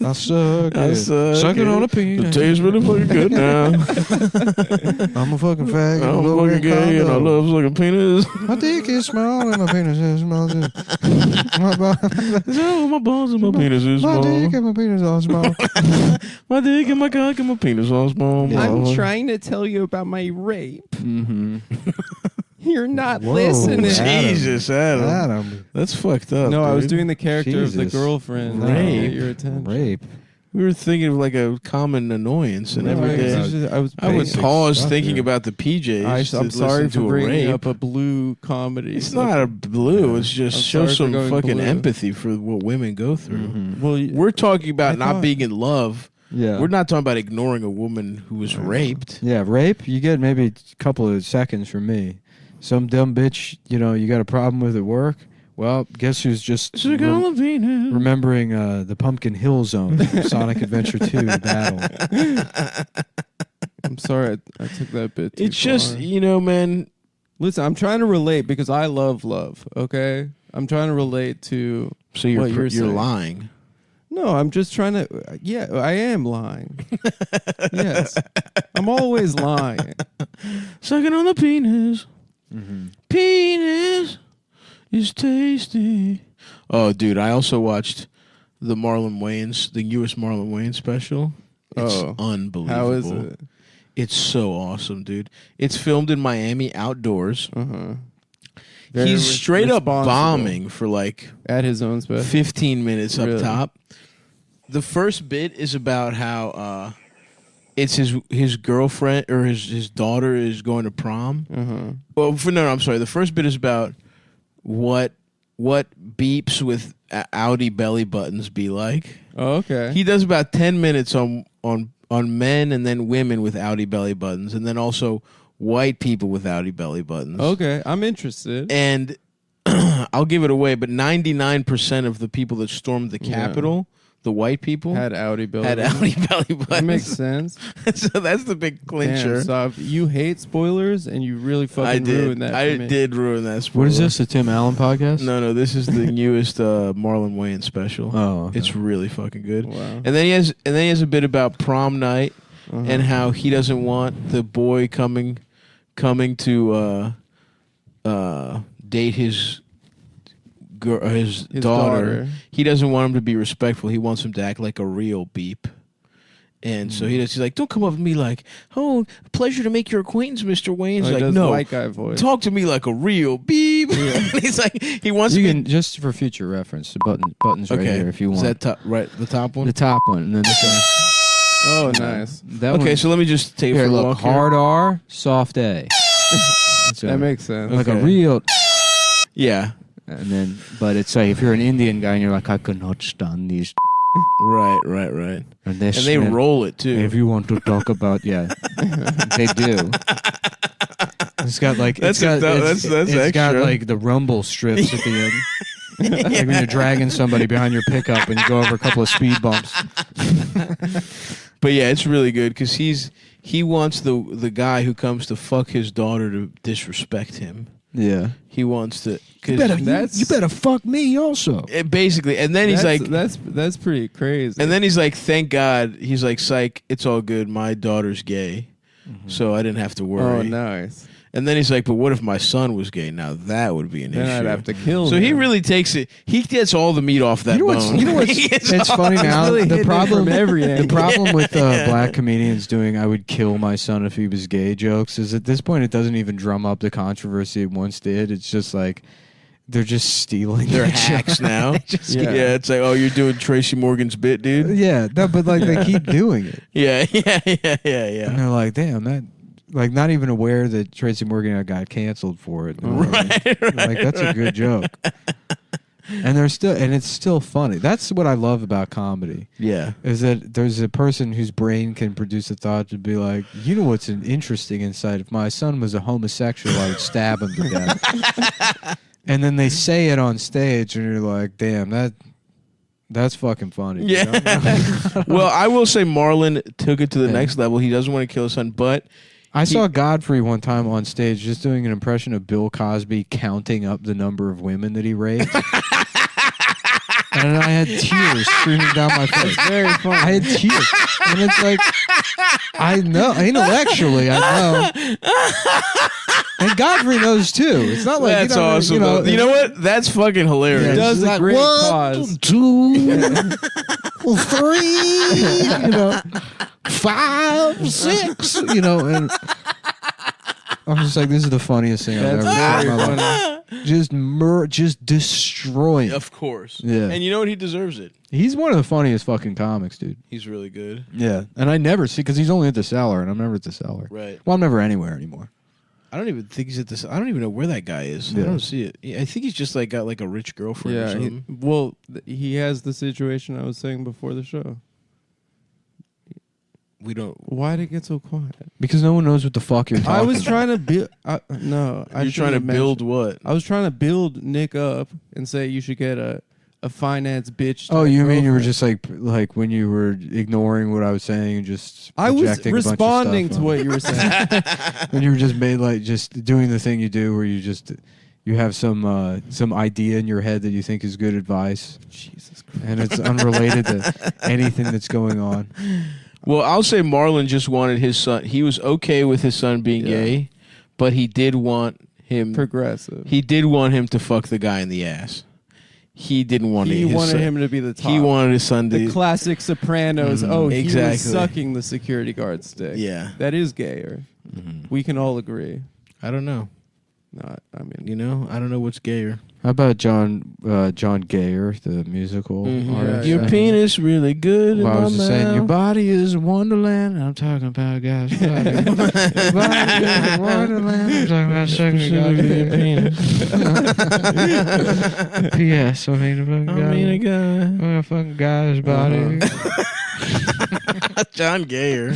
I suck I it. suck it on a It penis. tastes really fucking good now. I'm a fucking fag. I'm fucking gay and I love sucking penis. My dick is small and my penis is small too. My balls and my penis is My small. dick and my penis are small. My dick and my cock and my penis all small. I'm trying to tell you about my rape. Mm-hmm. You're not Whoa, listening. Adam. Jesus, Adam. Adam. That's fucked up. No, I was dude. doing the character of the Jesus. girlfriend. Rape. To get your attention. Rape. We were thinking of like a common annoyance, and No, every day I was I would basic pause stuff, thinking yeah. about the PJs. to I'm sorry listen for to a bringing rape. up a blue comedy. It's not a blue. It's just I'm show sorry for some going fucking blue. empathy for what women go through. Mm-hmm. Well, We're talking about I not thought- being in love. Yeah. We're not talking about ignoring a woman who was raped. Yeah, rape, you get maybe a couple of seconds from me. Some dumb bitch, you got a problem with at work. Well, guess who's just remembering the Pumpkin Hill Zone, Sonic Adventure 2 battle. I'm sorry I took that bit too It's just, far. man. Listen, I'm trying to relate because I love love, okay? I'm trying to relate to So you're what you're saying. lying. No, I'm just trying to yeah, I am lying. Yes. I'm always lying. Sucking on the penis. Mm-hmm. Penis is tasty. Oh, dude, I also watched the Marlon Wayans, the newest Marlon Wayans special. It's unbelievable. How is it? It's so awesome, dude. It's filmed in Miami outdoors. Uh-huh. He's straight up responsible. bombing for like At his own special. 15 minutes up Really? top. The first bit is about how it's his girlfriend or his daughter is going to prom. Uh-huh. Well, I'm sorry. The first bit is about what beeps with Audi belly buttons be like. Oh, okay. He does about 10 minutes on men and then women with Audi belly buttons, and then also white people with Audi belly buttons. Okay, I'm interested. And I'll give it away, but 99% of the people that stormed the Capitol, the white people Had Audi belly. had Audi belly buttons. That makes sense. So that's the big clincher. Damn, so you hate spoilers, and you really fucking I did. ruined that. I for me. did ruin that. Spoiler. What is this? The Tim Allen podcast? No, this is the newest Marlon Wayans special. Oh, okay. It's really fucking good. Wow. And then he has a bit about prom night and how he doesn't want the boy coming to date his daughter. He doesn't want him to be respectful. He wants him to act like a real beep. And so he's like, don't come up to me like, oh, pleasure to make your acquaintance, Mr. Wayne. He's He like, does no, white guy voice. talk to me like a real beep. He's like, he wants You to can just for future reference. The buttons right okay. here if you Is want. that the top one? The top one, and then this one. Oh, nice. That Okay, one. so let me just take it Here, for a look, walk here. hard R, soft A. That's That it. makes sense. Like Okay. a real. Yeah. And then, but it's like if you're an Indian guy and you're like, I cannot stand these. Right. And they, And they roll it too. If you want to talk about, yeah, they do. It's got like That's it's got extra. like the rumble strips at the end. Like when you're dragging somebody behind your pickup and you go over a couple of speed bumps. But yeah, it's really good because he wants the guy who comes to fuck his daughter to disrespect him. Yeah. He wants to. You better fuck me also. Basically, and then he's like, that's pretty crazy. and then he's like, thank God. He's like, psych, it's all good. My daughter's gay, so I didn't have to worry. oh, nice. And then he's like, but what if my son was gay? Now that would be an Then issue. I'd have to kill So him. he really takes it. He gets all the meat off that bone. You know what's He gets it's all- funny now. really The hitting it problem, from every the angle. problem with black comedians doing "I would kill my son if he was gay" jokes is at this point it doesn't even drum up the controversy it once did. It's just like they're just stealing. They're that joke. hacks now. Yeah. Yeah, it's like, oh, you're doing Tracy Morgan's bit, dude. Yeah, no, but like they keep doing it, Yeah. and they're like, "Damn, that." Like not even aware that Tracy Morgan got canceled for it. Right. Like that's a good joke. And it's still funny. That's what I love about comedy. Yeah. Is that there's a person whose brain can produce a thought to be like, you know what's an interesting insight? If my son was a homosexual, I would stab him to death. And then they say it on stage, and you're like, damn, that's fucking funny. Yeah. Well, I will say Marlon took it to the next level. He doesn't want to kill his son, but I saw Godfrey one time on stage just doing an impression of Bill Cosby counting up the number of women that he raped. And I had tears streaming down my face. Very funny. I had tears. And it's like, I know, intellectually, I know. And Godfrey knows too. It's not like that's awesome. You know what? That's fucking hilarious. He does it's a like, great 1, cause. 2, 3, 5, 6, and I'm just like, this is the funniest thing I've ever That's seen in very my life. Just destroy it. Of course. Yeah. And you know what? He deserves it. He's one of the funniest fucking comics, dude. He's really good. Yeah. And I never see, because he's only at the Cellar, and I'm never at the Cellar. Right. Well, I'm never anywhere anymore. I don't even think he's at this. I don't even know where that guy is. Yeah. I don't see it. I think he's just like got like a rich girlfriend or Yeah. something. He has the situation I was saying before the show. We don't. Why'd it get so quiet? Because no one knows what the fuck you're talking I was about. trying to build. No, I You're trying to shouldn't have build mentioned- what? I was trying to build Nick up and say you should get a finance bitch. Oh, type you mean you were girlfriend. just like when you were ignoring what I was saying and just I was projecting a bunch of responding stuff to on what you were saying. when you were just just doing the thing you do where you have some idea in your head that you think is good advice Jesus Christ. and it's unrelated to anything that's going on. Well, I'll say Marlon just wanted his son. He was okay with his son being Yeah. gay, but he did want him. Progressive. He did want him to fuck the guy in the ass. He didn't want He his wanted son, him to be the top. He wanted his son to. the classic Sopranos. Oh, he Exactly. was sucking the security guard stick. Yeah. That is gayer. We can all agree. I don't know. No, I mean, You know, I don't know what's gayer. How about John Gayer, the musical artist? Your penis really good. Well, I in was my just saying, your mouth. body is a wonderland. I'm talking about guys' body. Your body is a wonderland. I'm talking about sucking a goddamn penis. P.S. I mean, a fucking guy. I mean, a guy. a fucking guy's body. John Gayer.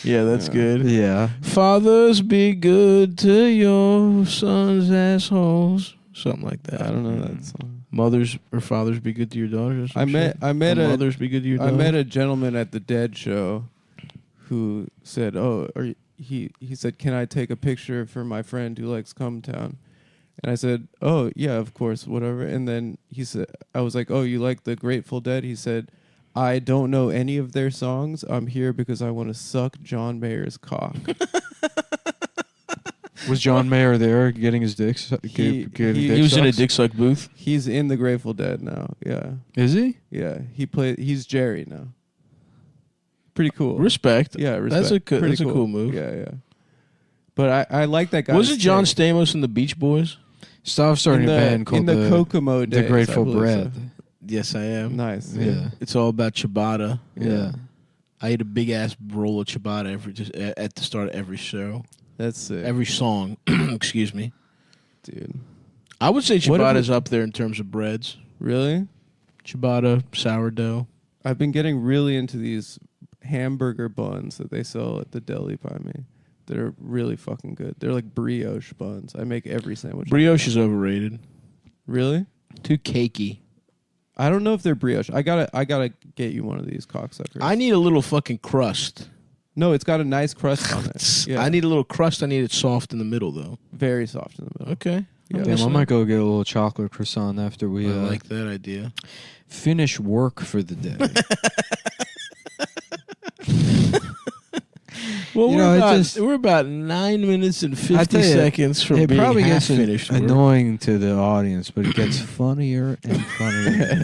Yeah, that's good. Yeah. Fathers, be good to your sons' assholes. something like that. I don't know that song. Mothers or fathers be good to your daughters. Or some shit? I met Or a mothers be good to your I daughters. met a gentleman at the Dead show who said, he said, "Can I take a picture for my friend who likes Come Town?" And I said, "Oh, yeah, of course, whatever." And then he said, I was like, "Oh, you like the Grateful Dead?" He said, "I don't know any of their songs. I'm here because I want to suck John Mayer's cock." Was John Mayer there getting his dick? He He was in a dick suck booth. He's in the Grateful Dead now. Yeah. Is he? Yeah. He's Jerry now. Pretty cool. Respect. Yeah, respect. That's a Pretty cool move. Yeah, yeah. But I like that guy. Was it John Stamos and the Beach Boys? So I've started a band called in the Kokomo The days, I Grateful believe Bread. so. Yes, I am. Nice. Yeah. It's all about ciabatta. Yeah. I ate a big ass roll of ciabatta just at the start of every show, That's sick. every song. Excuse me. Dude. I would say What if ciabatta's up there in terms of breads. Really? Ciabatta, sourdough. I've been getting really into these hamburger buns that they sell at the deli by me. That are really fucking good. They're like brioche buns. I make every sandwich. Brioche is overrated. Really? Too cakey. I don't know if they're brioche. I gotta get you one of these cocksuckers. I need a little fucking crust. No, it's got a nice crust on it. Yeah. I need a little crust. I need it soft in the middle, though. very soft in the middle. Okay. Yeah. Damn, I might go get a little chocolate croissant after we I like that idea. finish work for the day. Well, You we're, know, it about, just- we're about 9 minutes and I 50 tell you, seconds from it being probably half gets finished. work. annoying to the audience, but it gets funnier and funnier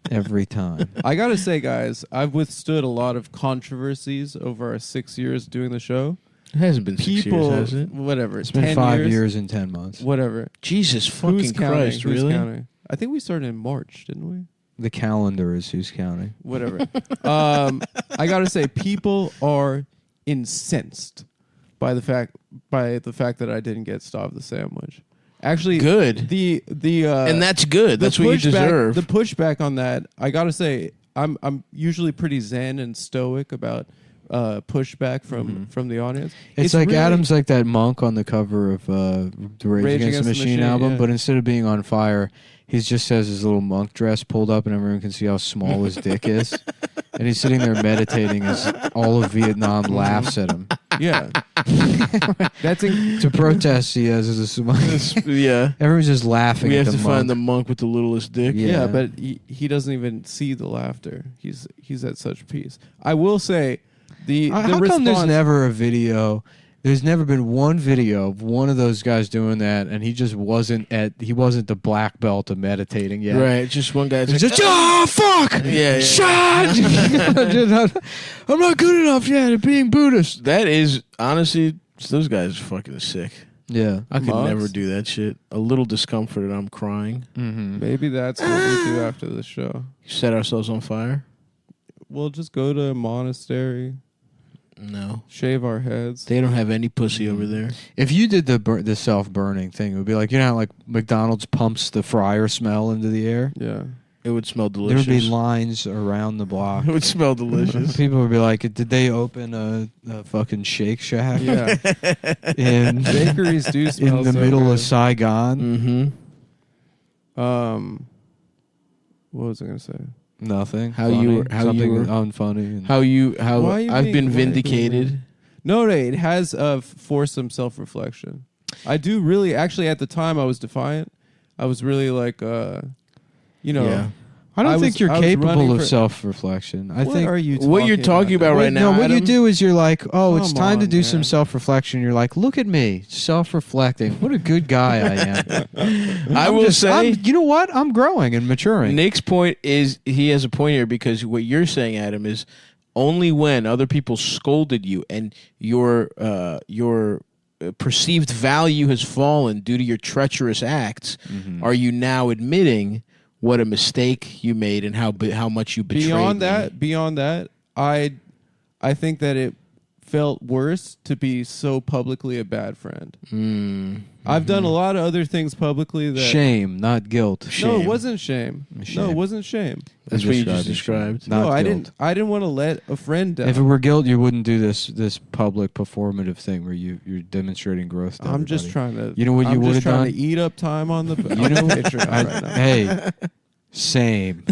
every time. I gotta say, guys, I've withstood a lot of controversies over our 6 years doing the show. It hasn't been 6 People, years, has it? whatever. It's been 10 5 years and 10 months. Whatever. Jesus fucking Who's counting? Christ, Who's really? counting? I think we started in March, didn't we? The calendar is who's counting. Whatever. I gotta say, people are incensed by the fact that I didn't get Stav the sandwich. Actually, Good. The And that's good. That's what you deserve. The pushback on that, I gotta say, I'm usually pretty zen and stoic about pushback from the audience. It's like really- Adam's like that monk on the cover of the Rage Against the Machine album, yeah. but instead of being on fire, he just has his little monk dress pulled up, and everyone can see how small his dick is. And he's sitting there meditating as all of Vietnam laughs at him. Yeah, that's To protest, he has as a yeah. everyone's just laughing. We at have the to monk. find the monk with the littlest dick. Yeah. yeah, but he doesn't even see the laughter. He's at such peace. I will say the How response. come there's never a video? There's never been one video of one of those guys doing that, and he just wasn't the black belt of meditating yet. Right. Just one guy's He's like, just, oh fuck! Yeah, yeah. Shot! I'm not good enough yet at being Buddhist. that is, honestly, those guys are fucking sick. Yeah. I could Monks? never do that shit. A little discomfort and I'm crying. Mm-hmm. Maybe that's what we do after the show. Set ourselves on fire? We'll just go to a monastery, No. shave our heads. They don't have any pussy over there. If you did the self-burning thing, it would be like, you know how like McDonald's pumps the fryer smell into the air? Yeah. It would smell There delicious. would be lines around the block. It would smell delicious. People would be like, did they open a fucking Shake Shack Yeah. in, Bakeries do smell in the so middle good. of Saigon? Mm-hmm. What was I gonna say? Nothing. How you Funny. were- how you Something were- unfunny. and- How Why are you I've been being- why are you being vindicated. No, it has forced some self-reflection. I do really, actually, at the time, I was defiant. I was really like, Yeah. I don't I think was- you're I was running capable of for- self-reflection. I what think are you? What you're talking about right now, no, what you Adam? do is you're like, oh, it's Come time to on, do some man. self-reflection. You're like, look at me, self-reflecting. What a good guy I am. I will say, you know what? I'm growing and maturing. Nick's point is he has a point here because what you're saying, Adam, is only when other people scolded you and your perceived value has fallen due to your treacherous acts, are you now admitting what a mistake you made and how much you betrayed me. Beyond that, I think that it felt worse to be so publicly a bad friend. I've Mm-hmm. done a lot of other things publicly that Shame, not guilt. No, Shame. it wasn't shame. Shame. No, it wasn't shame. That's what you just Described described. it. Not No, I guilt. didn't want to let a friend down. If it were guilt, you wouldn't do this public performative thing where you're demonstrating growth. To I'm just everybody. trying to. You know what you I'm would just have trying done? to eat up time on the. You know, Patreon I- right now. hey, same.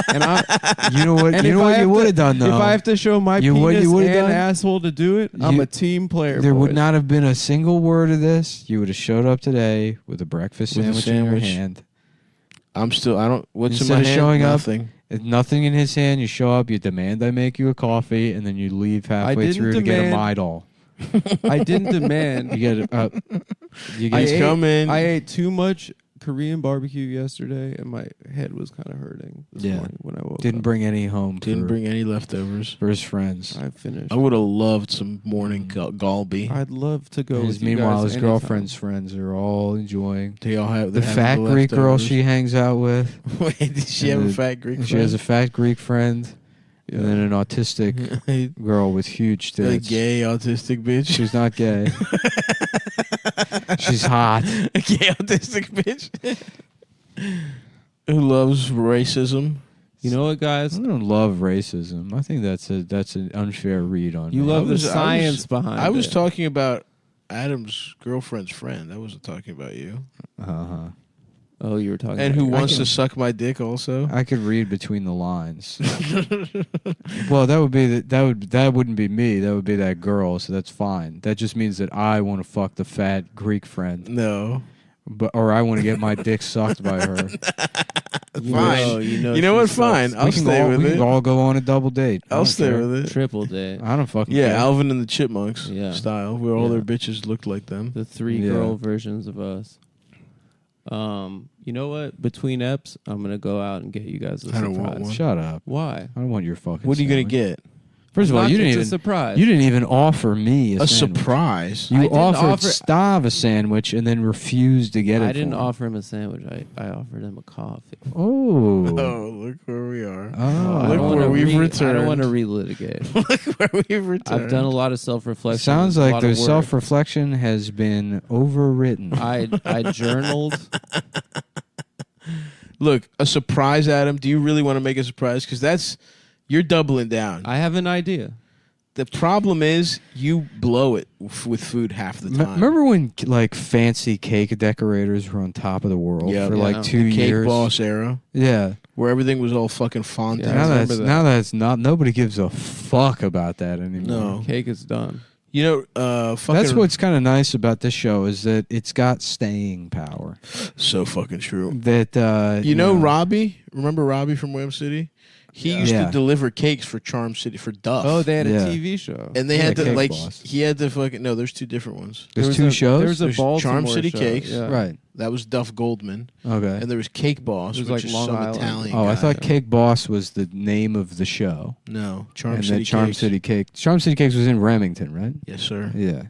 And I, You know what? And You if know I what have you to- would have done though. if I have to show my You- what penis you and would've done? asshole to do it, I'm You- a team player. there would boys. not have been a single word of this. You would have showed up today with a breakfast With a sandwich, in your sandwich. hand. I'm still. I don't. What's Instead in my of hand? showing up- Nothing. If nothing in his hand, you show up, you demand I make you a coffee, and then you leave halfway didn't through to get a demand- Midol. I didn't demand. You get you I get ate, coming. I ate too much Korean barbecue yesterday, and my head was kind of hurting this Yeah. morning when I woke didn't up. bring any home. Didn't for, bring any leftovers. for his friends. I finished. I would have loved some morning galbi. I'd love to go. His, with you meanwhile, guys his anytime. girlfriend's friends are all enjoying. They all have The they have fat Greek girl leftovers. she hangs out with. Wait, did she have And a the- fat Greek? She has a fat Greek friend, Yeah. and then an autistic a girl with huge tits. gay autistic bitch. She's not gay. She's hot. A gay autistic bitch who loves racism. You know what, guys? I don't love racism. I think that's an unfair read on You me. love the was- I was- science behind it. I was talking about Adam's girlfriend's friend. I wasn't talking about you. Uh-huh. Oh, you were talking. And about who your- wants to suck my dick also? I could read between the lines. Well, that would be that wouldn't be me. That would be that girl. So that's fine. That just means that I want to fuck the fat Greek friend, No. or I want to get my dick sucked by her. Fine. You know You know what? she Fine. sucks. I'll we can stay all, with we it. can all go on a double date. I I'll don't stay care. with it. Triple date. I don't fucking Yeah, care. Alvin and the Chipmunks Yeah. style, where all Yeah. their bitches looked like them. The three Yeah. girl versions of us. You know what? Between eps, I'm gonna go out and get you guys a I don't surprise. want one. Shut up. Why? I don't want your fucking. What are you gonna sandwich. get? First of all, Not- you didn't it's even a surprise. you didn't even offer me a, A sandwich. surprise. You I didn't offered offer- Stav a sandwich and then refused to get it. I didn't for him. offer him a sandwich. I offered him a coffee. Oh. Oh, look where we are. Oh. I Look don't where wanna we've I returned. don't want to relitigate. Look where we've returned. I've done a lot of self-reflection. Sounds a like lot the of work. self-reflection has been overwritten. I journaled. Look, a surprise, Adam. Do you really want to make a surprise? Because you're doubling down. I have an idea. The problem is you blow it with food half the time. Remember when like fancy cake decorators were on top of the world Yeah. for Yeah. like 2 Cake years? Boss era, Yeah. where everything was all fucking fondant. Yeah, now I that's remember that. now that's not nobody gives a fuck about that anymore. No. Cake is done. You know, fucking That's what's kind of nice about this show is that it's got staying power. so fucking true. That You know Robbie? Remember Robbie from Wham City? He Yeah. used Yeah. to deliver cakes for Charm City for Duff. Oh, they had Yeah. a TV show. and they Yeah, had to Cake like Boss. he had to fucking no. There's two different ones. there's two shows. There's a There's Baltimore Charm City show, Cakes. yeah. Right. That was Duff Goldman, Okay. and there was Cake Boss, There's which like is Long some Island. Italian. Oh, I guy. thought Cake Boss was the name of the show. No, Charm and City then Charm Cakes. City Cake. Charm City Cakes was in Remington, right? Yes, sir. Yeah.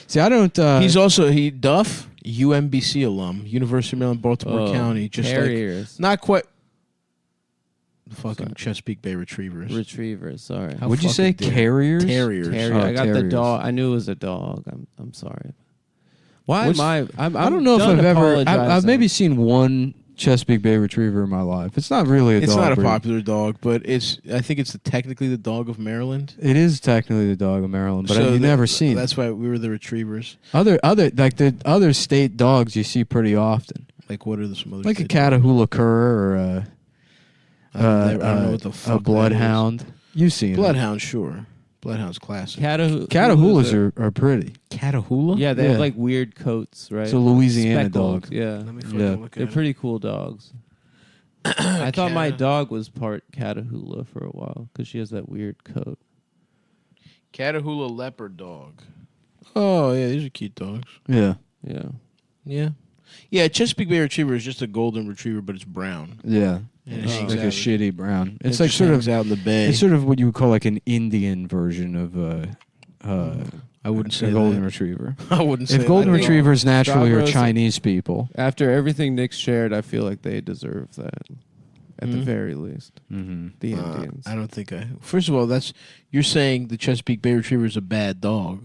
See, I don't. He's also Duff, UMBC alum, University of Maryland, Baltimore Oh, County. Just like Terriers. not quite. The fucking Sorry. Chesapeake Bay Retrievers. Retrievers. Sorry. How Would you say fucking dare- carriers? Terriers. Terrier. Oh, I got the terriers. dog. I knew it was a dog. I'm sorry. Why What's- am I? I don't know if done I've ever. I've apologizing. maybe seen one Chesapeake Bay Retriever in my life. It's not really a It's dog. not a breed. popular dog, but I think it's technically the dog of Maryland. It is technically the dog of Maryland, but So you've never seen That's why we were the Retrievers. other like the other state dogs you see pretty often, Like what are some other like a state Catahoula cur or a I don't know what the fuck a bloodhound. You've seen them. Bloodhound, sure. Bloodhound's classic. Catahoulas are pretty. Catahoula? Yeah, they Yeah. have like weird coats, right? It's a Louisiana Speckled, dog. Yeah, Let me fucking Yeah. look they're at pretty cool dogs. I thought my Cata- dog was part Catahoula for a while because she has that weird coat. it. Catahoula leopard dog. Oh, yeah, these are cute dogs. Yeah, Yeah, Yeah. Yeah, Chesapeake Bay Retriever is just a golden retriever, but it's brown. yeah. And Oh. hangs Like a out- shitty brown. it It's like just sort hangs of out in the bay. it's sort of what you would call like an Indian version of I wouldn't a say golden that. retriever. I wouldn't say If golden that. retrievers naturally are Stavros- Chinese people, after everything Nick shared, I feel like they deserve that. at the very least. Mm-hmm. The Indians. I don't think I. First of all, you're saying the Chesapeake Bay Retriever is a bad dog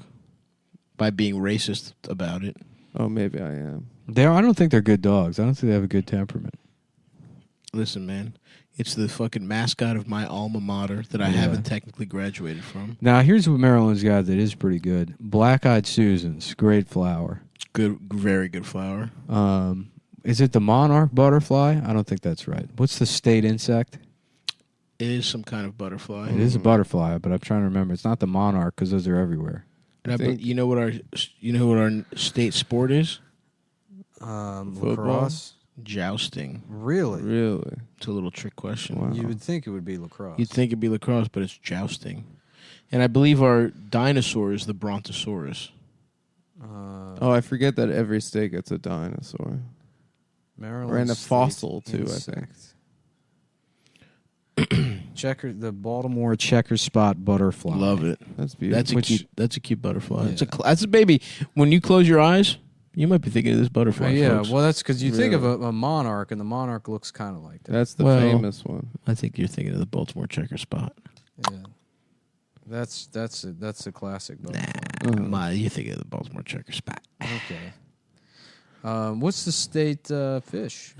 by being racist about it. Oh, maybe I am. I don't think they're good dogs. I don't think they have a good temperament. Listen, man, it's the fucking mascot of my alma mater that I haven't technically graduated from. Now, here's what Maryland's got that is pretty good. Black-eyed Susans, great flower. Good, very good flower. Is it the monarch butterfly? I don't think that's right. What's the state insect? It is some kind of butterfly. It is a butterfly, but I'm trying to remember. It's not the monarch because those are everywhere. And you know what our state sport is? Lacrosse. Jousting. Really? Really? It's a little trick question. Wow. You would think it would be lacrosse. You'd think it'd be lacrosse, but it's jousting. And I believe our dinosaur is the Brontosaurus. Oh, I forget that every state gets a dinosaur. Maryland Or and a state fossil, too, insect. I think. The Baltimore checker spot butterfly. Love it. That's beautiful. That's a cute butterfly. Yeah. That's a baby. When you close your eyes, you might be thinking of this butterfly. Yeah, folks. well, that's because you think of Really? a monarch, and the monarch looks kind of like that. That's the Well- famous one. I think you're thinking of the Baltimore checker spot. Yeah, that's a classic butterfly. You're thinking of the Baltimore checker spot. Okay. What's the state fish?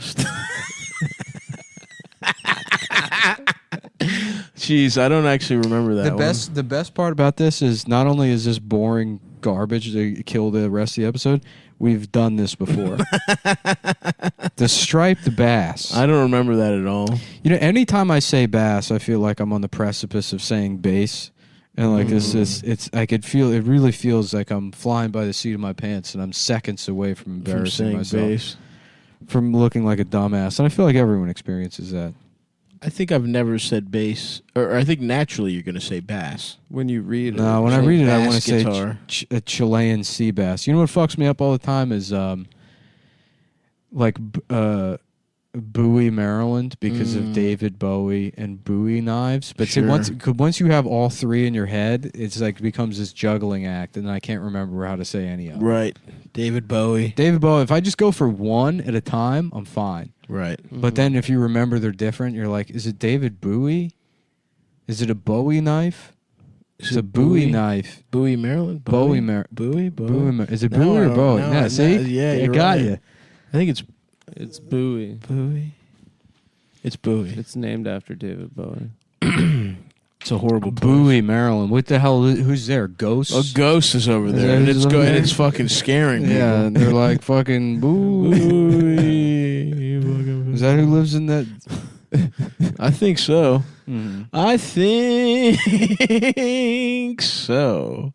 Jeez, I don't actually remember that. The best part about this is not only is this boring garbage to kill the rest of the episode, we've done this before. The striped bass. I don't remember that at all. You know, anytime I say bass, I feel like I'm on the precipice of saying bass. And like I could feel, it really feels like I'm flying by the seat of my pants and I'm seconds away from embarrassing saying myself. bass. From looking like a dumbass. And I feel like everyone experiences that. I think I've never said bass, or I think naturally you're going to say bass. When you read it. No, when I say read it, I bass want to say guitar. a Chilean sea bass. You know what fucks me up all the time is Bowie, Maryland, because of David Bowie and Bowie knives. But see, Sure. once you have all three in your head, it's like becomes this juggling act, and I can't remember how to say any of them. Right. David Bowie. David Bowie. If I just go for one at a time, I'm fine. Right. But then if you remember they're different, you're like, is it David Bowie? Is it a Bowie knife? It's a Bowie knife. Bowie, Maryland? Bowie, Bowie? Bowie. Is it No, Bowie or no, Bowie? no, Yeah, no, see? yeah, I you're got right. you. I think It's Bowie. Bowie. It's Bowie. It's named after David Bowie. It's a horrible place. Bowie, Maryland. What the hell? Who's there? Ghosts? A ghost is over there, Yeah, and who's it's over and there? it's fucking scaring people. Yeah, and they're like fucking Bowie. Is that who lives in that? I think so. Hmm. I think so.